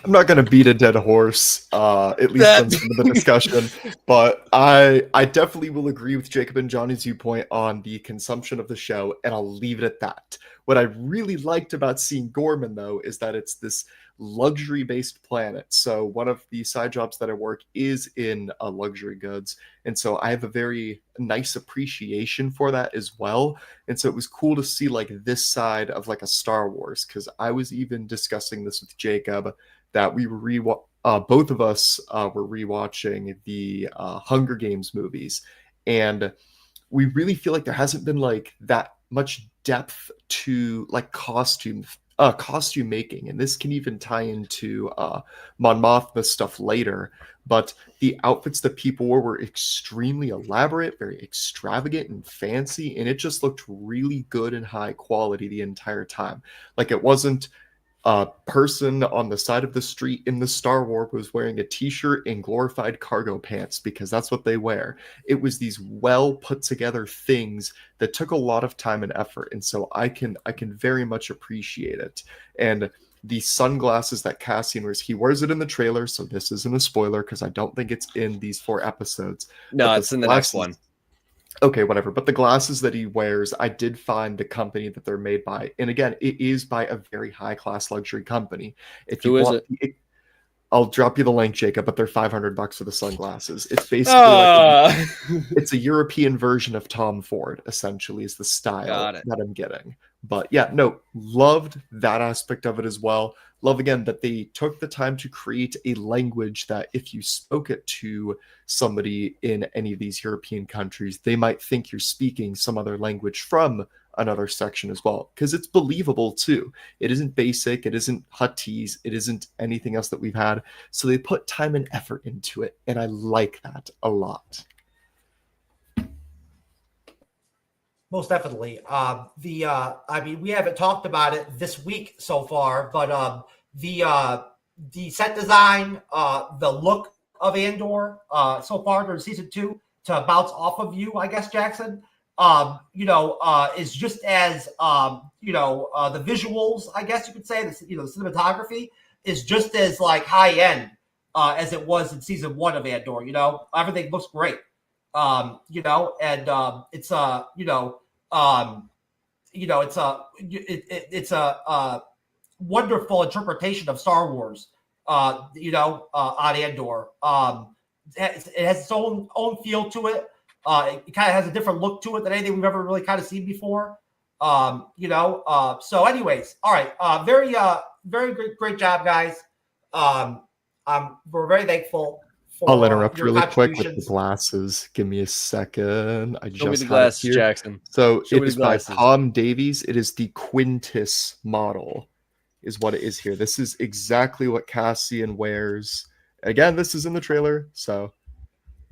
I'm not going to beat a dead horse, at least on some of the discussion, but I definitely will agree with Jacob and Johnny's viewpoint on the consumption of the show, and I'll leave it at that. What I really liked about seeing Gorman, though, is that it's this luxury-based planet. So one of the side jobs that I work is in luxury goods, and so I have a very nice appreciation for that as well. And so it was cool to see like this side of like a Star Wars, because I was even discussing this with Jacob that we were both of us were rewatching the Hunger Games movies, and we really feel like there hasn't been like that much depth to like costume making, and this can even tie into Mon Mothma stuff later. But the outfits that people wore extremely elaborate, very extravagant and fancy, and it just looked really good and high quality the entire time. Like it wasn't a person on the side of the street in the Star Wars was wearing a t-shirt and glorified cargo pants, because that's what they wear. It was these well put together things that took a lot of time and effort, and so I can very much appreciate it. And the sunglasses that Cassian wears, he wears it in the trailer, so this isn't a spoiler because I don't think it's in these 4 episodes. No, it's in the next one. Okay, whatever. But the glasses that he wears, I did find the company that they're made by. And again, it is by a very high-class luxury company. If you want, I'll drop you the link, Jacob, but they're $500 for the sunglasses. It's basically it's a European version of Tom Ford, essentially, is the style that I'm getting. But yeah, no, loved that aspect of it as well. Love, again, that they took the time to create a language that if you spoke it to somebody in any of these European countries, they might think you're speaking some other language from another section as well, because it's believable too. It isn't basic, it isn't Huttese, it isn't anything else that we've had. So they put time and effort into it, and I like that a lot. Most definitely. I mean, we haven't talked about it this week so far, but the set design, the look of Andor so far during season 2, to bounce off of you, I guess, Jackson, is just as the visuals, I guess you could say, the cinematography is just as like high end as it was in season 1 of Andor. Everything looks great. It's a wonderful interpretation of Star Wars, on Andor. It has its own feel to it. It kind of has a different look to it than anything we've ever really kind of seen before. So anyways, all right. Very great job, guys. We're very thankful. I'll interrupt really quick with the glasses. Give me a second. Show me the glasses, Jackson. So it is by Tom Davies. It is the Quintus model, is what it is here. This is exactly what Cassian wears. Again, this is in the trailer, so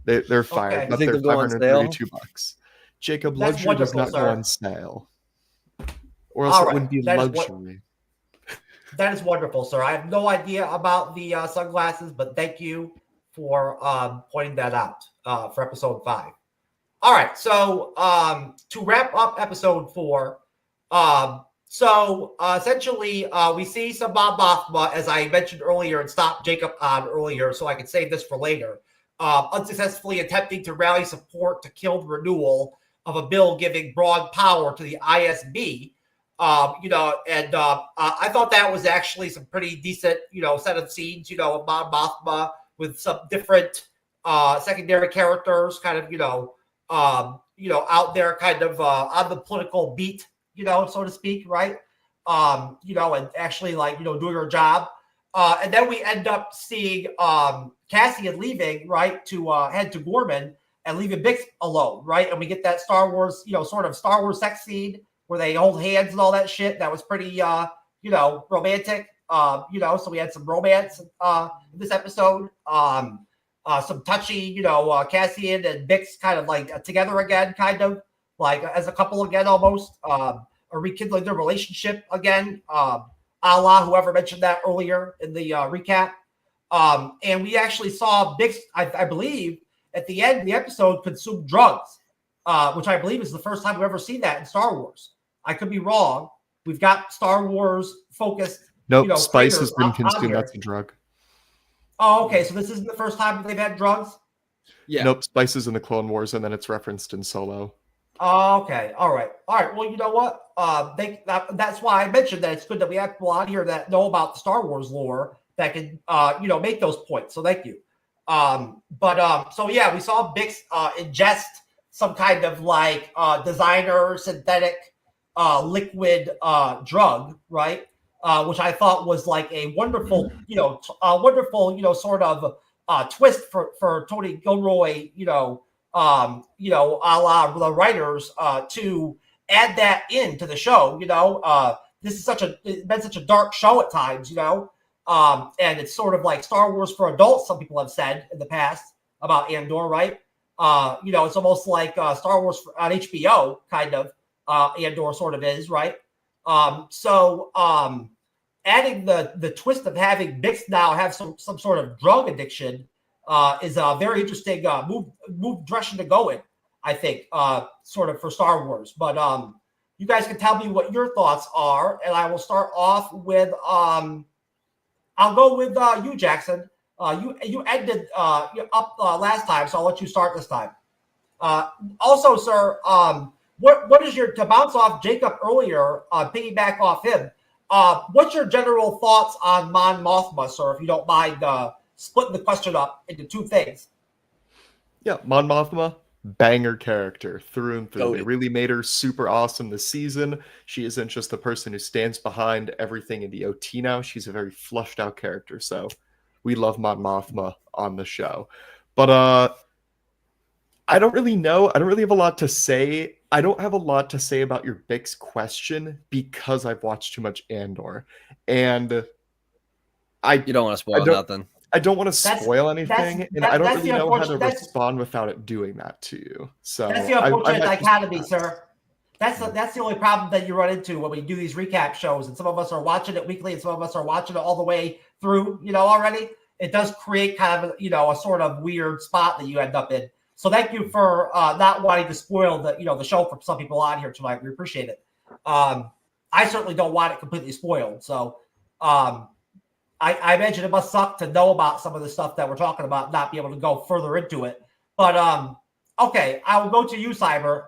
they're fired. Okay. But they're $532. Jacob, luxury does not go on sale, or else it wouldn't be luxury. That is wonderful, sir. I have no idea about the sunglasses, but thank you for pointing that out for episode 5. All right, so to wrap up episode 4, So essentially, we see some Mon Mothma, as I mentioned earlier, and stopped Jacob on earlier, so I can save this for later. Unsuccessfully attempting to rally support to kill the renewal of a bill giving broad power to the ISB. I thought that was actually some pretty decent, set of scenes, of Mon Mothma with some different secondary characters, kind of, out there, kind of on the political beat, so to speak, right? And actually, doing her job. And then we end up seeing Cassian leaving, right, to head to Gorman and leaving Bix alone, right? And we get that Star Wars, sort of Star Wars sex scene where they hold hands and all that shit. That was pretty, romantic. So we had some romance in this episode. Some touchy, Cassian and Bix kind of like together again, kind of like as a couple again, almost, or rekindling their relationship again. A la whoever mentioned that earlier in the recap. And we actually saw Bix, I believe, at the end of the episode consume drugs, which I believe is the first time we've ever seen that in Star Wars. I could be wrong. We've got Star Wars focused. Nope, spice has been consumed. That's a drug. Oh, okay. So this isn't the first time they've had drugs? Yeah. Nope, spice is in the Clone Wars, and then it's referenced in Solo. Oh, okay. All right. Well, you know what? That's why I mentioned that it's good that we have people on here that know about the Star Wars lore that can, make those points. So thank you. So yeah, we saw Bix ingest some kind of designer synthetic liquid drug, right? Which I thought was like a wonderful, sort of twist for Tony Gilroy, a la the writers to add that into the show. This is it's been such a dark show at times, and it's sort of like Star Wars for adults. Some people have said in the past about Andor, right? It's almost like Star Wars on HBO, kind of. Andor sort of is, right? Adding the twist of having Bix now have some sort of drug addiction is a very interesting move direction to go in, I think, sort of for Star Wars. But you guys can tell me what your thoughts are, and I will start off with I'll go with you, Jackson. You ended up last time, so I'll let you start this time. Also, sir, what is to bounce off Jacob earlier, piggyback off him? What's your general thoughts on Mon Mothma, sir? If you don't mind splitting the question up into two things. Yeah, Mon Mothma, banger character through and through. Oh, They really made her super awesome this season. She isn't just the person who stands behind everything in the OT now. She's a very flushed out character. So we love Mon Mothma on the show. But I don't really know. I don't really have a lot to say. I don't have a lot to say about your Bix question because I've watched too much Andor. And you don't want to spoil nothing. I don't want to spoil anything, and I don't really know how to respond without it doing that to you. So that's the unfortunate dichotomy, sir. That's the only problem that you run into when we do these recap shows, and some of us are watching it weekly, and some of us are watching it all the way through. Already it does create kind of a sort of weird spot that you end up in. So thank you for not wanting to spoil the show for some people on here tonight. We appreciate it. I certainly don't want it completely spoiled. So I imagine it must suck to know about some of the stuff that we're talking about, not be able to go further into it. But okay, I will go to you, Cyber.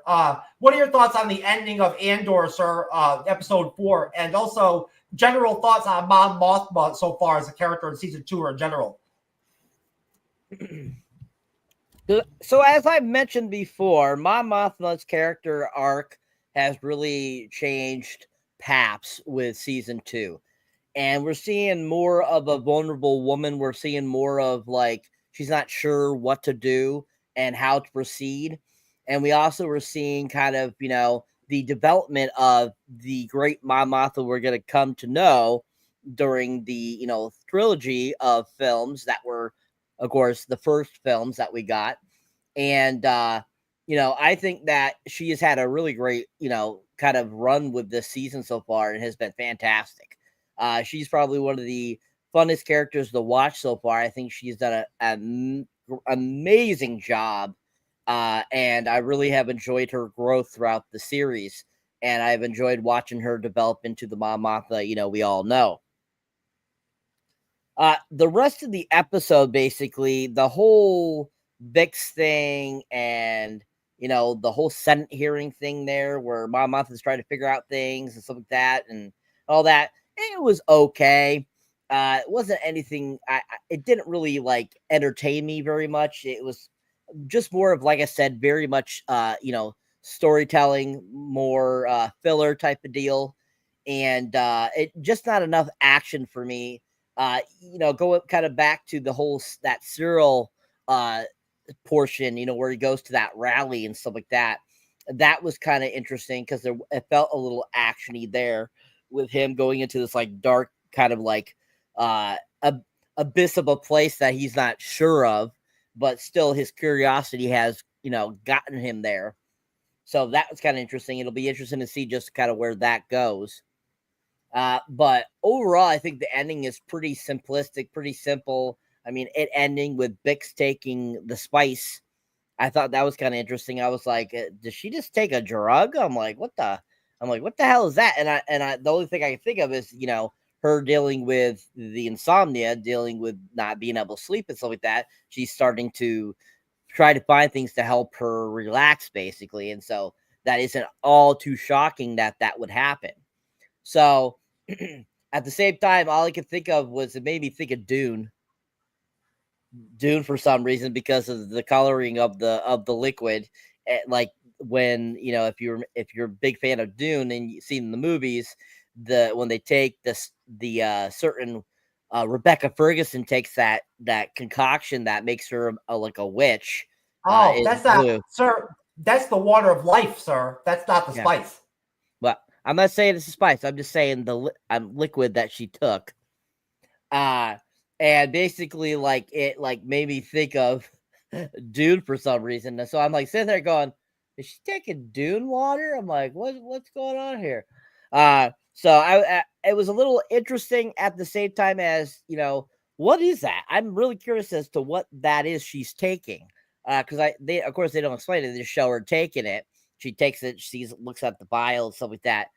What are your thoughts on the ending of Andor, sir, episode 4, and also general thoughts on Mon Mothma so far as a character in season 2 or in general? So as I've mentioned before, Mon Mothma's character arc has really changed paths with season 2. And we're seeing more of a vulnerable woman. We're seeing more of she's not sure what to do and how to proceed. And we also were seeing kind of, the development of the great Mon Mothma we're going to come to know during the, trilogy of films that were, of course, the first films that we got. And, I think that she has had a really great, kind of run with this season so far and has been fantastic. She's probably one of the funnest characters to watch so far. I think she's done an amazing job. And I really have enjoyed her growth throughout the series. and I've enjoyed watching her develop into the Mon Mothma, we all know. The rest of the episode, basically, the whole Vix thing and, the whole Senate hearing thing there where Mon Mothma's trying to figure out things and stuff like that and all that, it was okay. It wasn't anything, it didn't really, entertain me very much. It was just more of, like I said, very much, storytelling, more filler type of deal. And it just not enough action for me. Going kind of back to the whole that Cyril portion, where he goes to that rally and stuff like that. That was kind of interesting because it felt a little actiony there with him going into this dark kind of abyss of a place that he's not sure of, but still his curiosity has gotten him there. So that was kind of interesting. It'll be interesting to see just kind of where that goes. But overall, I think the ending is pretty simplistic, pretty simple. I mean, it ending with Bix taking the spice. I thought that was kind of interesting. I was like, did she just take a drug? I'm like, what the hell is that? And the only thing I can think of is, her dealing with the insomnia, dealing with not being able to sleep and stuff like that. She's starting to try to find things to help her relax, basically. And so that isn't all too shocking that would happen. So at the same time, all I could think of was it made me think of Dune. Dune for some reason because of the coloring of the liquid. Like when if you're a big fan of Dune and you've seen the movies, when they take the certain Rebecca Ferguson takes that concoction that makes her like a witch. Oh, that's not, blue. Sir. That's the water of life, sir. That's not the spice. Well, I'm not saying it's a spice. I'm just saying the liquid that she took. And basically, it made me think of Dune for some reason. And so I'm sitting there going, "Is she taking Dune water?" I'm like, "What's going on here?" So it was a little interesting at the same time as what is that? I'm really curious as to what that is she's taking. Because of course they don't explain it. They just show her taking it. She takes it. She looks at the vial and stuff like that.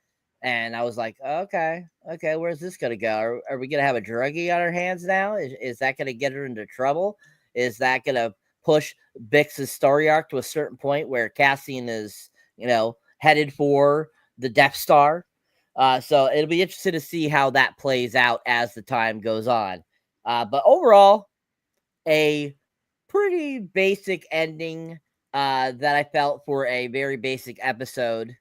And I was like, okay, where's this going to go? Are we going to have a druggie on our hands now? Is that going to get her into trouble? Is that going to push Bix's story arc to a certain point where Cassian is, headed for the Death Star? So it'll be interesting to see how that plays out as the time goes on. But overall, a pretty basic ending that I felt for a very basic episode.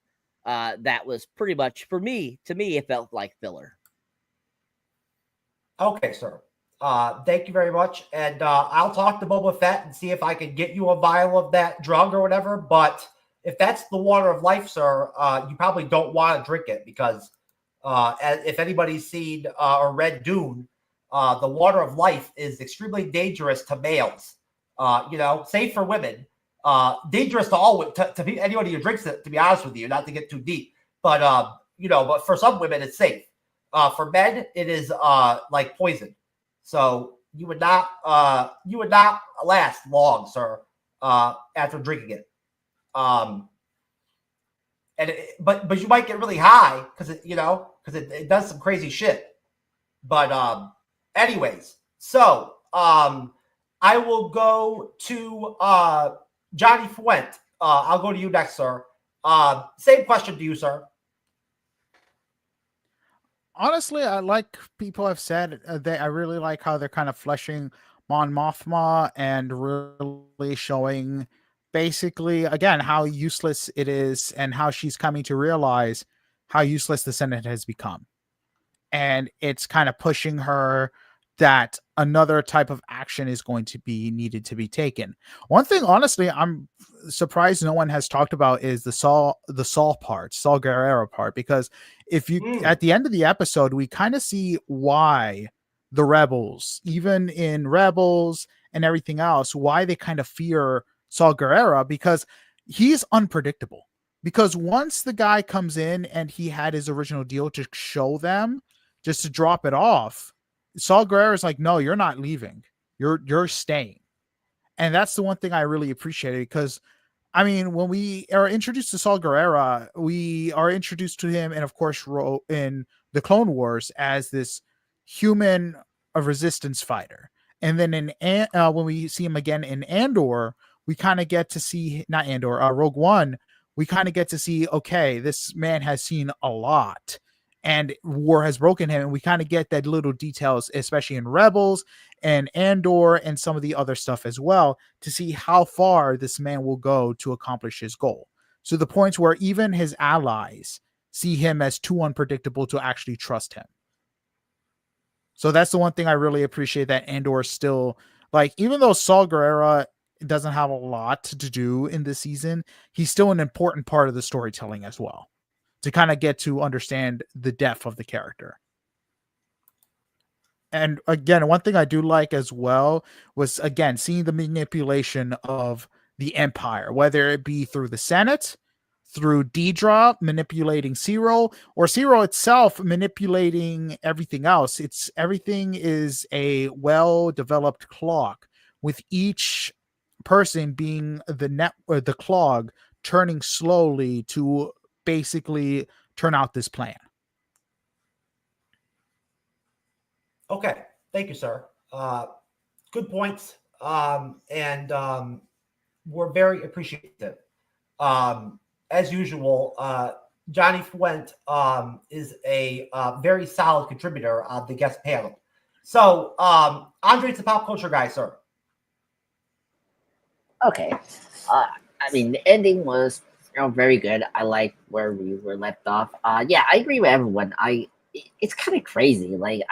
That was pretty much to me, it felt like filler. Okay, sir. Thank you very much. And I'll talk to Boba Fett and see if I can get you a vial of that drug or whatever. But if that's the water of life, sir, you probably don't want to drink it because if anybody's seen or read Dune, the water of life is extremely dangerous to males. Safe for women. Dangerous to all to anybody who drinks it, to be honest with you, not to get too deep. But but for some women it's safe. For men, it is like poison. So you would not last long, sir, after drinking it. But you might get really high because it does some crazy shit. But anyways, so I will go to Johnny Fuent. I'll go to you next, sir. Same question to you, sir. Honestly, I like people have said I really like how they're kind of fleshing Mon Mothma and really showing basically again how useless it is and how she's coming to realize how useless the Senate has become. And it's kind of pushing her that another type of action is going to be needed to be taken. One thing, honestly, I'm surprised no one has talked about is the Saul Guerrero part, because if you at the end of the episode, we kind of see why the rebels, even in Rebels and everything else, why they kind of fear Saul Guerrero, because he's unpredictable. Because once the guy comes in and he had his original deal to show them, just to drop it off, Saul Guerrero is like, no, you're not leaving. You're staying. And that's the one thing I really appreciated, because I mean, when we are introduced to Saul Guerrera, we are introduced to him, and of course, in the Clone Wars as this human resistance fighter. And then when we see him again in Andor, we kind of get to see, not Andor, Rogue One, we kind of get to see, okay, this man has seen a lot and war has broken him. And we kind of get that little details, especially in Rebels and Andor and some of the other stuff as well, to see how far this man will go to accomplish his goal. So the points where even his allies see him as too unpredictable to actually trust him. So that's the one thing I really appreciate, that Andor still, like, even though Saul Guerrera doesn't have a lot to do in this season, he's still an important part of the storytelling as well, to kind of get to understand the depth of the character. And again, one thing I do like as well was, again, seeing the manipulation of the Empire, whether it be through the Senate, through Deidre manipulating Cyril, or Cyril itself manipulating everything else. Everything is a well-developed clock, with each person being the clog turning slowly to basically turn out this plan. Okay, thank you, sir. Good points, and we're very appreciative. As usual, Johnny Fuent is a very solid contributor on the guest panel. So, Andre's the pop culture guy, sir. Okay. I mean, the ending was, very good. I like where we were left off. Yeah, I agree with everyone. It's kind of crazy. Like,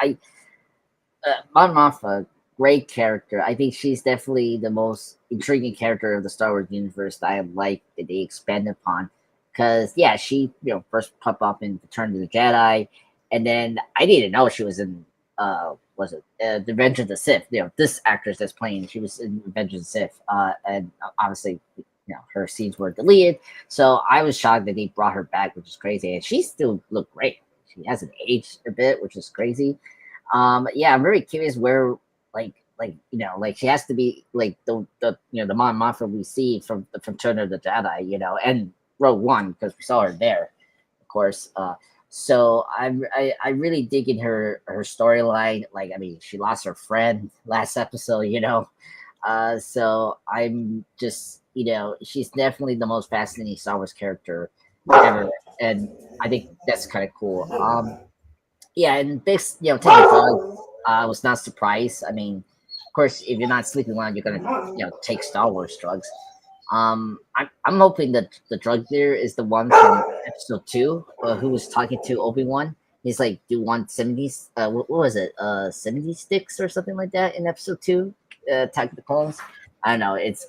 Mon Mothma, great character. I think she's definitely the most intriguing character of the Star Wars universe that I like that they expand upon. Because, yeah, she, first popped up in Return of the Jedi, and then I didn't know she was in, The Revenge of the Sith. This actress that's playing, she was in Revenge of the Sith, and obviously, her scenes were deleted. So I was shocked that they brought her back, which is crazy, and she still looked great. She hasn't aged a bit, which is crazy. Yeah, I'm very curious where, she has to be like the Mon Mothma we see from Return of the Jedi, and Rogue One, because we saw her there, of course. So I really dig in her storyline. Like, I mean, she lost her friend last episode, so I'm just, she's definitely the most fascinating Star Wars character ever, and I think that's kind of cool. Yeah, and this, taking drugs, I was not surprised. I mean, of course, if you're not sleeping well, you're gonna, take Star Wars drugs. I'm hoping that the drug dealer is the one from episode 2, who was talking to Obi-Wan. He's like, do you want 70s? What was it? 70 sticks or something like that in episode 2, Attack of the Clones. I don't know. It's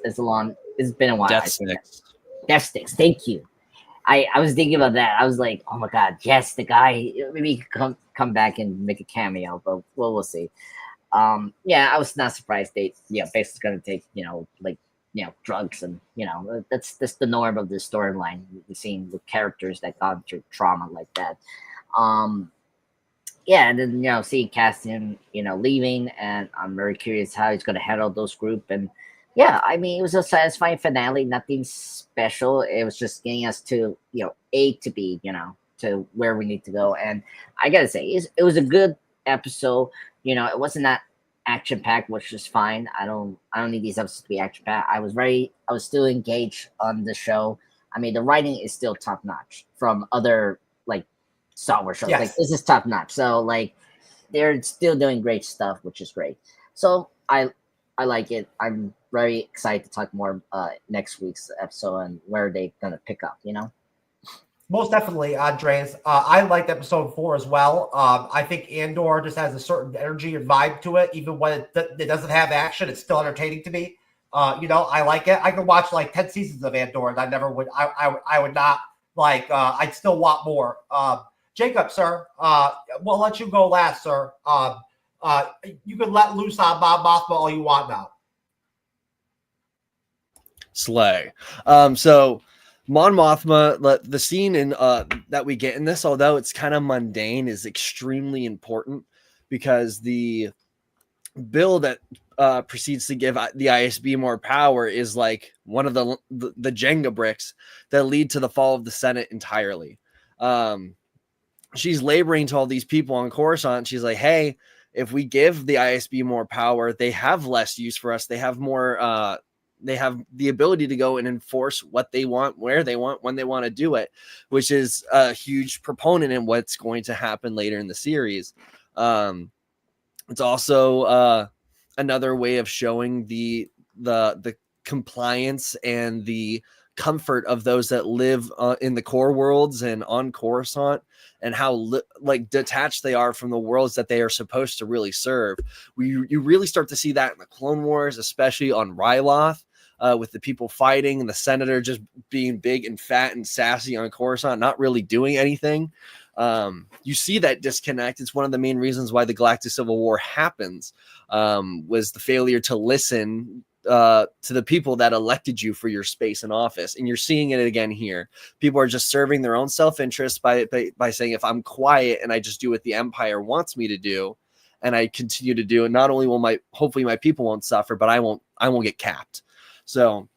been a while. Death sticks. Death sticks. Thank you. I was thinking about that. I was like, oh my god, yes, the guy, maybe he could come back and make a cameo, but we'll see. Yeah, I was not surprised they, basically gonna take, drugs, and that's the norm of the storyline. We've seen the characters that gone through trauma like that. Yeah, and then seeing Cassian, leaving, and I'm very curious how he's gonna handle those group. And yeah, I mean, it was a satisfying finale. Nothing special. It was just getting us to, A to B, to where we need to go. And I gotta say, it was a good episode. It wasn't that action packed, which is fine. I don't need these episodes to be action packed. I was still engaged on the show. I mean, the writing is still top notch from other Star Wars shows. Yes. Like, this is top notch. So they're still doing great stuff, which is great. So I like it. I'm very excited to talk more next week's episode and where they're gonna pick up. Most definitely, Andres. I liked episode 4 as well. I think Andor just has a certain energy and vibe to it. Even when it doesn't have action, it's still entertaining to me. I like it. I could watch 10 seasons of Andor, and I never would. I would not I'd still want more. Jacob, sir, we'll let you go last, sir. You can let loose on Mon Mothma all you want now. Slay. So Mon Mothma, the scene in that we get in this, although it's kind of mundane, is extremely important, because the bill that proceeds to give the ISB more power is like one of the Jenga bricks that lead to the fall of the Senate entirely. She's laboring to all these people on Coruscant. She's like, hey, if we give the ISB more power, they have less use for us. They have more, they have the ability to go and enforce what they want, where they want, when they want to do it, which is a huge proponent in what's going to happen later in the series. It's also another way of showing the compliance and the comfort of those that live in the core worlds and on Coruscant, and how like detached they are from the worlds that they are supposed to really serve. You really start to see that in the Clone Wars, especially on Ryloth, with the people fighting and the senator just being big and fat and sassy on Coruscant, not really doing anything. You see that disconnect. It's one of the main reasons why the Galactic Civil War happens, was the failure to listen to the people that elected you for your space and office. And you're seeing it again here. People are just serving their own self-interest by saying, if I'm quiet and I just do what the Empire wants me to do, and I continue to do, and not only will hopefully my people won't suffer, but I won't get capped. So,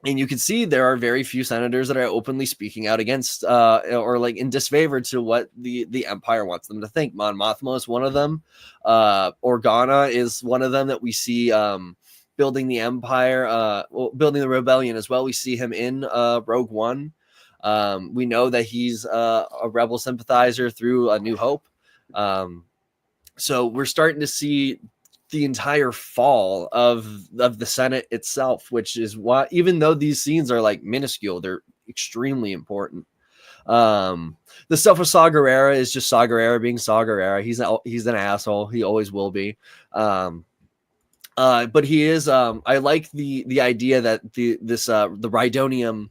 and you can see there are very few senators that are openly speaking out against or like in disfavor to what the Empire wants them to think. Mon Mothma is one of them. Organa is one of them that we see building the Empire, building the rebellion as well. We see him in Rogue One. We know that he's a rebel sympathizer through A New Hope. So we're starting to see the entire fall of the Senate itself, which is why, even though these scenes are like minuscule, they're extremely important. The stuff with Saw Gerrera is just Saw Gerrera being Saw Gerrera. He's an asshole. He always will be. But he is. I like the idea that the Rhydonium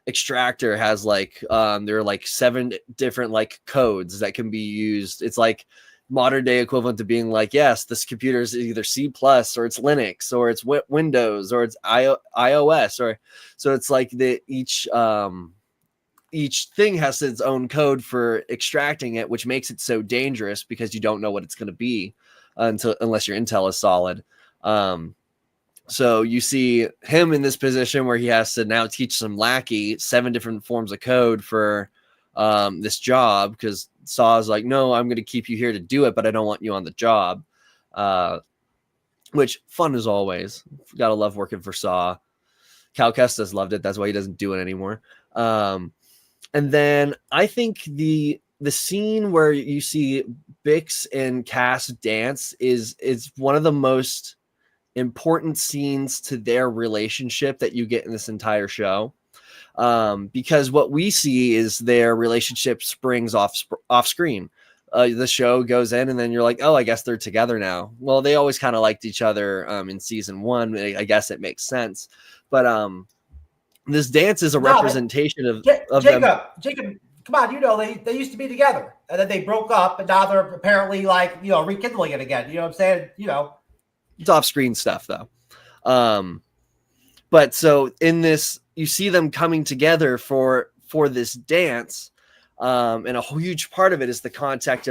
extractor has like there are like 7 different like codes that can be used. It's like modern day equivalent to being like, yes, this computer is either C+, or it's Linux, or it's Windows, or it's iOS, or so it's like each thing has its own code for extracting it, which makes it so dangerous because you don't know what it's going to be unless your intel is solid. So you see him in this position where he has to now teach some lackey 7 different forms of code for this job, because Saw is like, no, I'm going to keep you here to do it, but I don't want you on the job. Which, fun as always. Gotta love working for Saw. Cal Kestis loved it. That's why he doesn't do it anymore. And then I think the scene where you see Bix and Cass dance is one of the most important scenes to their relationship that you get in this entire show. Because what we see is their relationship springs off screen. The show goes in and then you're like, oh, I guess they're together now. Well, they always kind of liked each other in season 1. I guess it makes sense. But this dance is a representation of them. Jacob, come on, they used to be together and then they broke up and now they're apparently like, rekindling it again. You know what I'm saying? It's off screen stuff though. But so in this, you see them coming together for this dance, and a huge part of it is the contact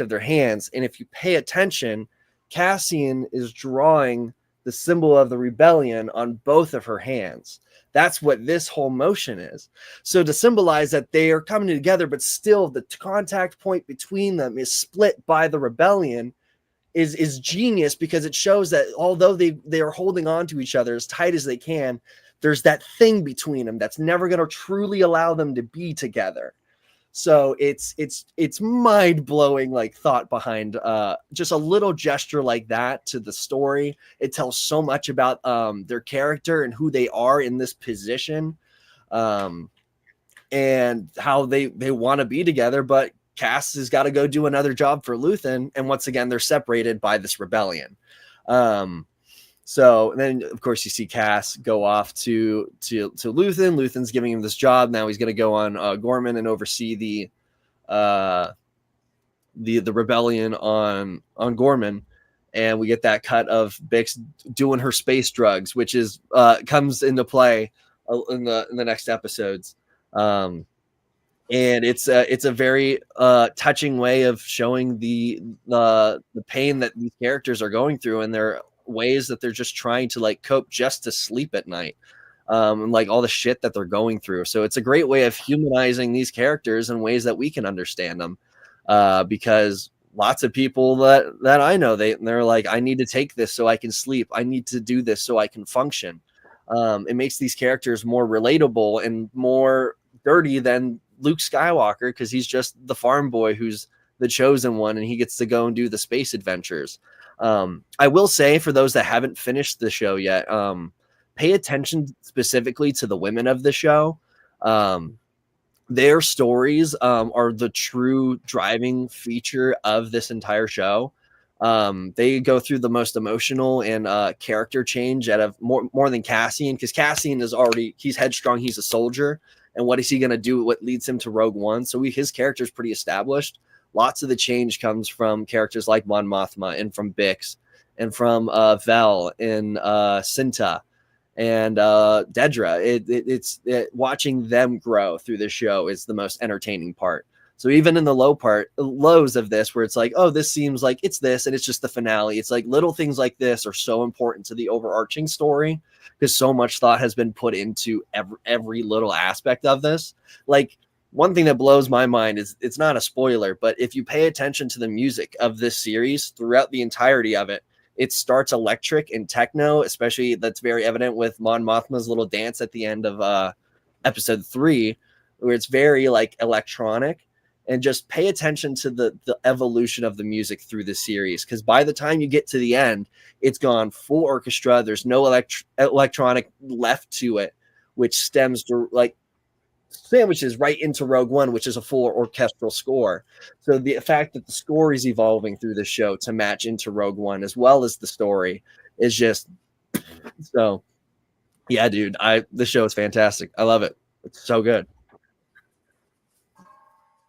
of their hands. And if you pay attention, Cassian is drawing the symbol of the rebellion on both of her hands. That's what this whole motion is. So to symbolize that they are coming together, but still the contact point between them is split by the rebellion, is genius, because it shows that although they are holding on to each other as tight as they can, there's that thing between them that's never going to truly allow them to be together. So it's mind-blowing like thought behind just a little gesture like that to the story. It tells so much about their character and who they are in this position, and how they want to be together, but Cass has got to go do another job for Luthen, and once again they're separated by this rebellion. So then, of course, you see Cass go off to Luthen. Luthen's giving him this job. Now he's going to go on Gorman and oversee the rebellion on Gorman, and we get that cut of Bix doing her space drugs, which is comes into play in the next episodes. and it's a very touching way of showing the pain that these characters are going through, and their ways that they're just trying to like cope just to sleep at night, and like all the shit that they're going through. So it's a great way of humanizing these characters in ways that we can understand them, because lots of people that I know, they're like, I need to take this so I can sleep, I need to do this so I can function. It makes these characters more relatable and more dirty than Luke Skywalker, because he's just the farm boy who's the chosen one, and he gets to go and do the space adventures. I will say, for those that haven't finished the show yet, pay attention specifically to the women of the show. Their stories are the true driving feature of this entire show. They go through the most emotional and character change out of more than Cassian, because Cassian he's headstrong, he's a soldier, and what is he going to do? What leads him to Rogue One? So his character is pretty established. Lots of the change comes from characters like Mon Mothma, and from Bix, and from Vel, and Cinta, and Dedra. Watching them grow through the show is the most entertaining part. So even in the lows of this, where it's like, oh, this seems like it's this, and it's just the finale. It's like little things like this are so important to the overarching story, because so much thought has been put into every little aspect of this. Like, one thing that blows my mind is, it's not a spoiler, but if you pay attention to the music of this series throughout the entirety of it, it starts electric and techno, especially that's very evident with Mon Mothma's little dance at the end of episode 3, where it's very like electronic. And just pay attention to the evolution of the music through the series, because by the time you get to the end, it's gone full orchestra. There's no electronic left to it, which stems to like sandwiches right into Rogue One, which is a full orchestral score. So the fact that the score is evolving through the show to match into Rogue One as well as the story is just so. Yeah, dude, the show is fantastic. I love it. It's so good.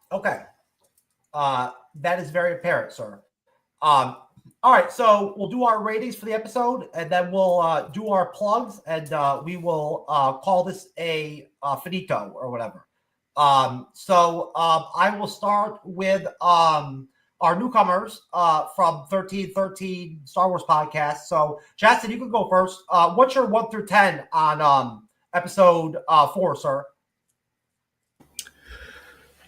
Okay. That is very apparent, sir. All right, so we'll do our ratings for the episode, and then we'll do our plugs, and we will call this a finito or whatever. So I will start with our newcomers from 1313 Star Wars podcast. So, Justin, you can go first. What's your 1 through 10 on episode 4, sir?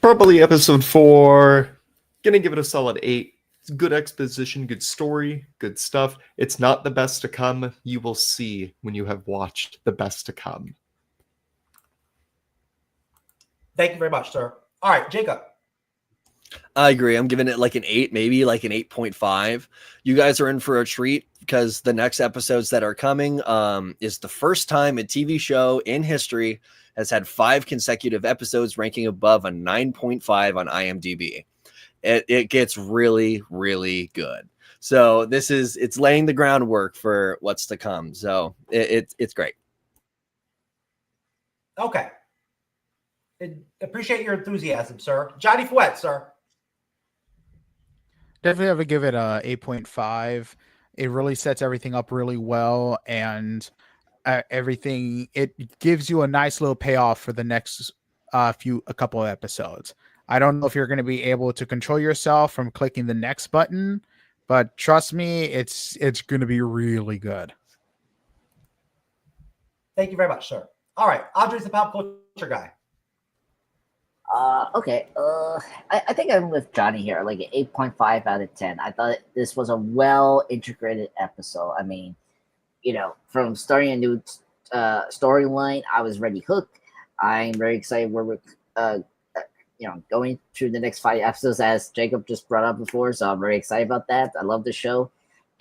Probably episode 4. Gonna give it a solid 8. It's good exposition, good story, good stuff. It's not the best to come. You will see when you have watched the best to come. Thank you very much, sir. All right, Jacob. I agree. I'm giving it like an 8, maybe like an 8.5. You guys are in for a treat, because the next episodes that are coming is the first time a TV show in history has had 5 consecutive episodes ranking above a 9.5 on IMDb. It gets really, really good. So it's laying the groundwork for what's to come. So it's great. Okay. Appreciate your enthusiasm, sir. Johnny Fouette, sir. Definitely have to give it a 8.5. It really sets everything up really well, and everything, it gives you a nice little payoff for the next a couple of episodes. I don't know if you're going to be able to control yourself from clicking the next button, but trust me, it's going to be really good. Thank you very much, sir. All right, Audrey's the pop culture guy. Okay. I think I'm with Johnny here, like an 8.5 out of 10. I thought this was a well integrated episode. I mean, from starting a new storyline, I was already hooked. I'm very excited where we're going through the next 5 episodes, as Jacob just brought up before. So I'm very excited about that. I love the show.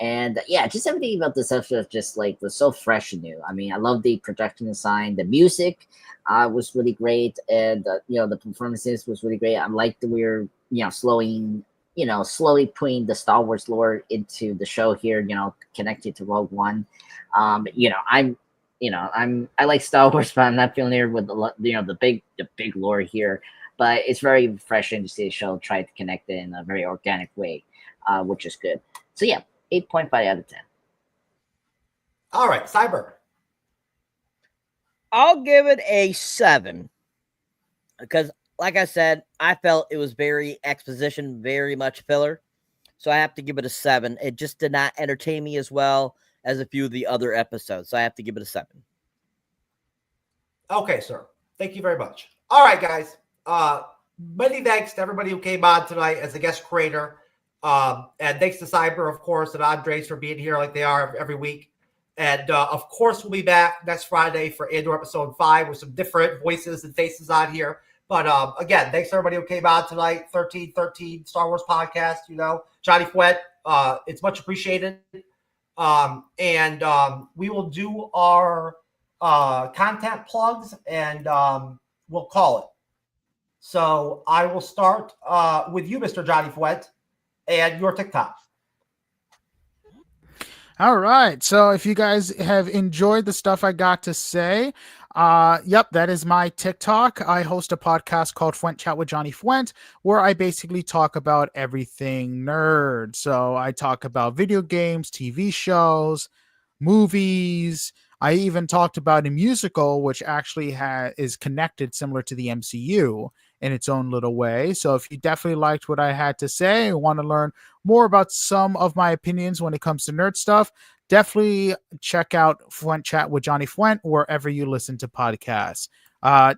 And just everything about this episode just like was so fresh and new. I mean, I love the production design, the music was really great, and the performances was really great. I like that we're slowly putting the Star Wars lore into the show here. Connected to Rogue One. I like Star Wars, but I'm not familiar with the big lore here. But it's very refreshing to see the show try to connect it in a very organic way, which is good. So 8.5 out of 10. All right, Cyber. I'll give it a 7, because like I said, I felt it was very exposition, very much filler. So I have to give it a 7. It just did not entertain me as well as a few of the other episodes. So I have to give it a 7. Okay, sir. Thank you very much. All right, guys. Many thanks to everybody who came on tonight as a guest creator. And thanks to Cyber, of course, and Andres for being here like they are every week. And, of course, we'll be back next Friday for Andor Episode 5 with some different voices and faces on here. But, again, thanks to everybody who came on tonight. 1313 Star Wars Podcast, Johnny Fuet. It's much appreciated. And we will do our content plugs and we'll call it. So I will start with you, Mr. Johnny Fuet, and your TikTok. All right. So if you guys have enjoyed the stuff I got to say, yep, that is my TikTok. I host a podcast called Fuent Chat with Johnny Fuent, where I basically talk about everything nerd. So I talk about video games, TV shows, movies. I even talked about a musical, which actually is connected similar to the MCU in its own little way. So if you definitely liked what I had to say, want to learn more about some of my opinions when it comes to nerd stuff, definitely check out Fuent Chat with Johnny Fuent wherever you listen to podcasts.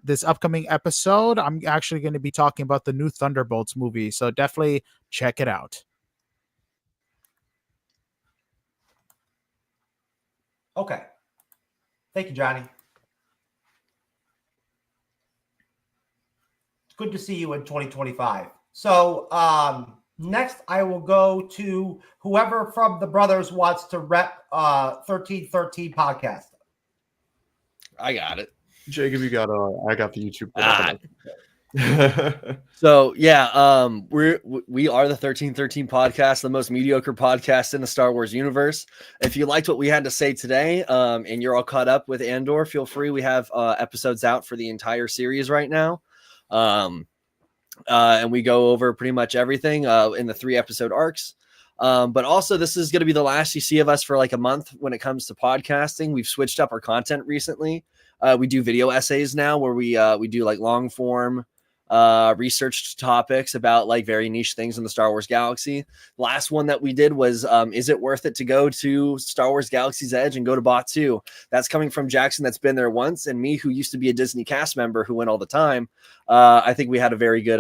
This upcoming episode, I'm actually going to be talking about the new Thunderbolts movie. So definitely check it out. Okay. Thank you, Johnny. It's good to see you in 2025. So next, I will go to whoever from the brothers wants to rep 1313 podcast. I got it. Jacob, you got I got the YouTube. So yeah, we are the 1313 podcast, the most mediocre podcast in the Star Wars universe. If you liked what we had to say today, and you're all caught up with Andor, feel free. We have episodes out for the entire series right now. And we go over pretty much everything in the 3-episode arcs. But also, this is going to be the last you see of us for like a month when it comes to podcasting. We've switched up our content recently. We do video essays now where we do like long form researched topics about like very niche things in the Star Wars galaxy. Last one that we did was is it worth it to go to Star Wars Galaxy's Edge and go to Batuu? That's coming from Jackson, that's been there once, and me, who used to be a Disney cast member who went all the time. I think we had a very good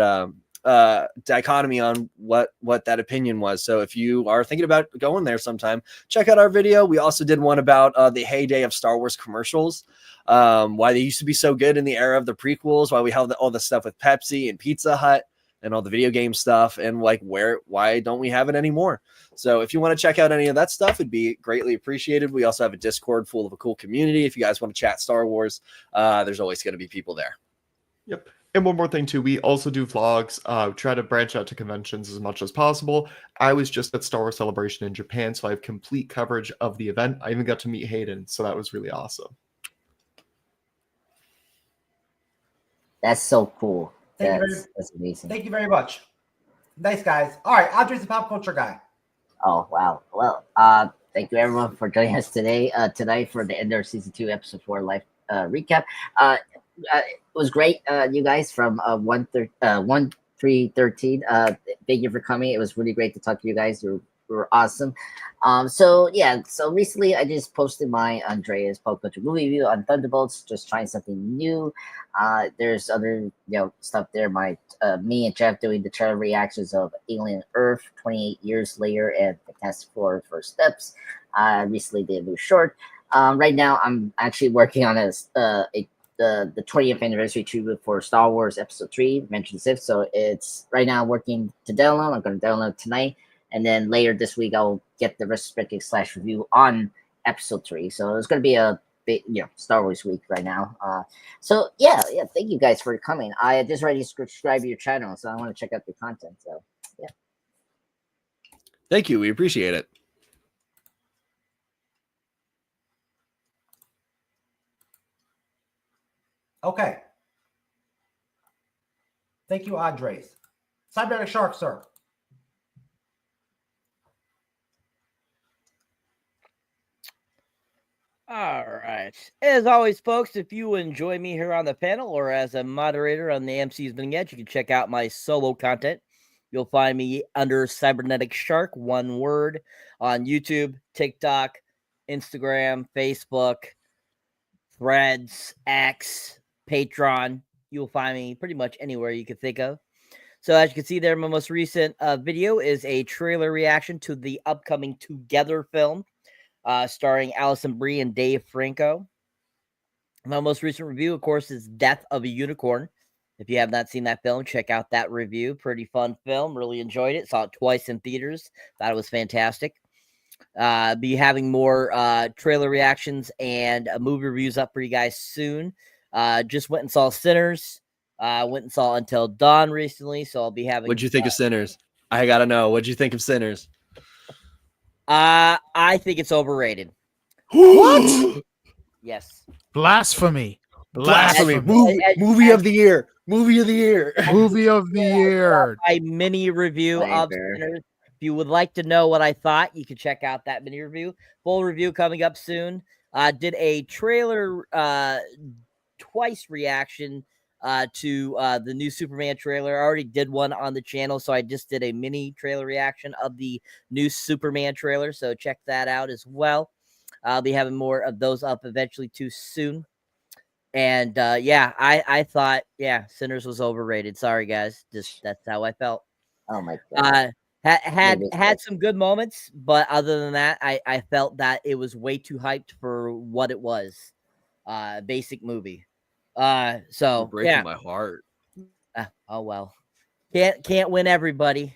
dichotomy on what that opinion was. So if you are thinking about going there sometime, check out our video. We also did one about the heyday of Star Wars commercials, why they used to be so good in the era of the prequels, why we have all the stuff with Pepsi and Pizza Hut and all the video game stuff, and like why don't we have it anymore? So if you want to check out any of that stuff, it'd be greatly appreciated. We also have a Discord full of a cool community. If you guys want to chat Star Wars, there's always going to be people there. Yep. And one more thing too, we also do vlogs, try to branch out to conventions as much as possible. I was just at Star Wars Celebration in Japan, so I have complete coverage of the event. I even got to meet Hayden, so that was really awesome. That's so cool. That's amazing. Thank you very much. Nice, guys. All right, Andre's the pop culture guy. Oh, wow. Well, thank you everyone for joining us tonight for the Andor Season 2, Episode 4 live recap. It was great, you guys from 1313. Thank you for coming. It was really great to talk to you guys. You were awesome. So recently I just posted my Andreas pop culture movie review on Thunderbolts, just trying something new. There's other stuff there. Me and Jeff doing the trailer reactions of Alien Earth 28 years later and Fantastic Four First Steps. Recently did a new short. Right now I'm actually working on the 20th anniversary tribute for Star Wars Episode 3, Revenge of the Sith. So it's right now working to download. I'm going to download tonight. And then later this week, I'll get the retrospective / review on Episode 3. So it's going to be a big, Star Wars week right now. So yeah, thank you guys for coming. I just already subscribed to your channel, so I want to check out your content. So yeah. Thank you. We appreciate it. Okay. Thank you, Andres. Cyberneticshark, sir. All right. As always, folks, if you enjoy me here on the panel or as a moderator on the MC's Bleeding Edge, you can check out my solo content. You'll find me under Cyberneticshark, one word, on YouTube, TikTok, Instagram, Facebook, Threads, X, Patreon. You'll find me pretty much anywhere you could think of. So as you can see there, my most recent video is a trailer reaction to the upcoming Together film, starring Alison Brie and Dave Franco. My most recent review, of course, is Death of a Unicorn. If you have not seen that film, check out that review. Pretty fun film. Really enjoyed it. Saw it twice in theaters. Thought it was fantastic. Be having more trailer reactions and movie reviews up for you guys soon. Just went and saw Sinners. Went and saw Until Dawn recently, so I'll be having... What'd you think of Sinners? I gotta know. What'd you think of Sinners? I think it's overrated. What? Yes. Blasphemy. Blasphemy. Movie of the year. Movie of the year. Movie of the year. My mini review of Sinners. If you would like to know what I thought, you can check out that mini review. Full review coming up soon. Did a trailer twice reaction to the new Superman trailer. I already did one on the channel, so I just did a mini trailer reaction of the new Superman trailer, so check that out as well. I'll be having more of those up eventually too soon. And yeah, I thought, yeah, Sinners was overrated. Sorry, guys. Just that's how I felt. Oh my god. Had some good moments, but other than that, I felt that it was way too hyped for what it was. Basic movie. So you're breaking my heart. Oh well, can't win everybody.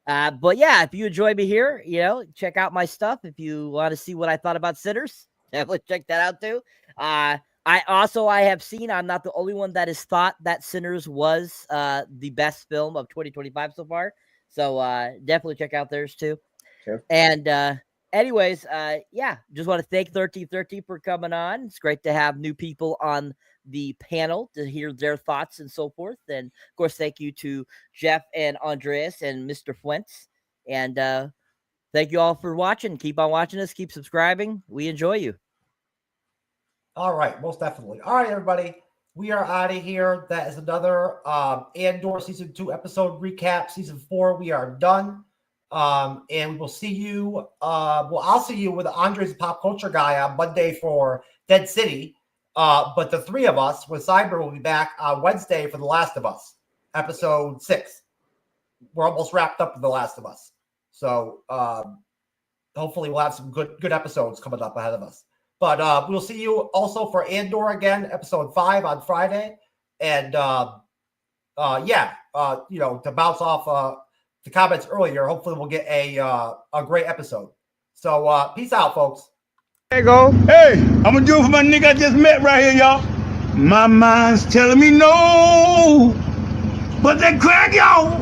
But yeah, if you enjoy me here, you know, check out my stuff. If you want to see what I thought about Sinners, definitely check that out too. I have seen, I'm not the only one that has thought that Sinners was the best film of 2025 so far. So definitely check out theirs too. Sure. And anyways, yeah, just want to thank 1330 for coming on. It's great to have new people on the panel to hear their thoughts and so forth. And of course, thank you to Jeff and Andreas and Mr. Fuentz. And thank you all for watching. Keep on watching us. Keep subscribing. We enjoy you. All right, most definitely. All right, everybody. We are out of here. That is another Andor Season 2 episode recap. Season 4, we are done. And we will see you. I'll see you with Andre's Pop Culture Guy on Monday for Dead City. But the three of us with Cyber will be back on Wednesday for The Last of Us, episode 6. We're almost wrapped up with The Last of Us. So hopefully we'll have some good episodes coming up ahead of us. But we'll see you also for Andor again, episode 5 on Friday. And yeah, you know, to bounce off the comments earlier, hopefully we'll get a great episode. So peace out, folks. There you go. Hey, I'm gonna do it for my nigga I just met right here, y'all. My mind's telling me no, but they crack, y'all.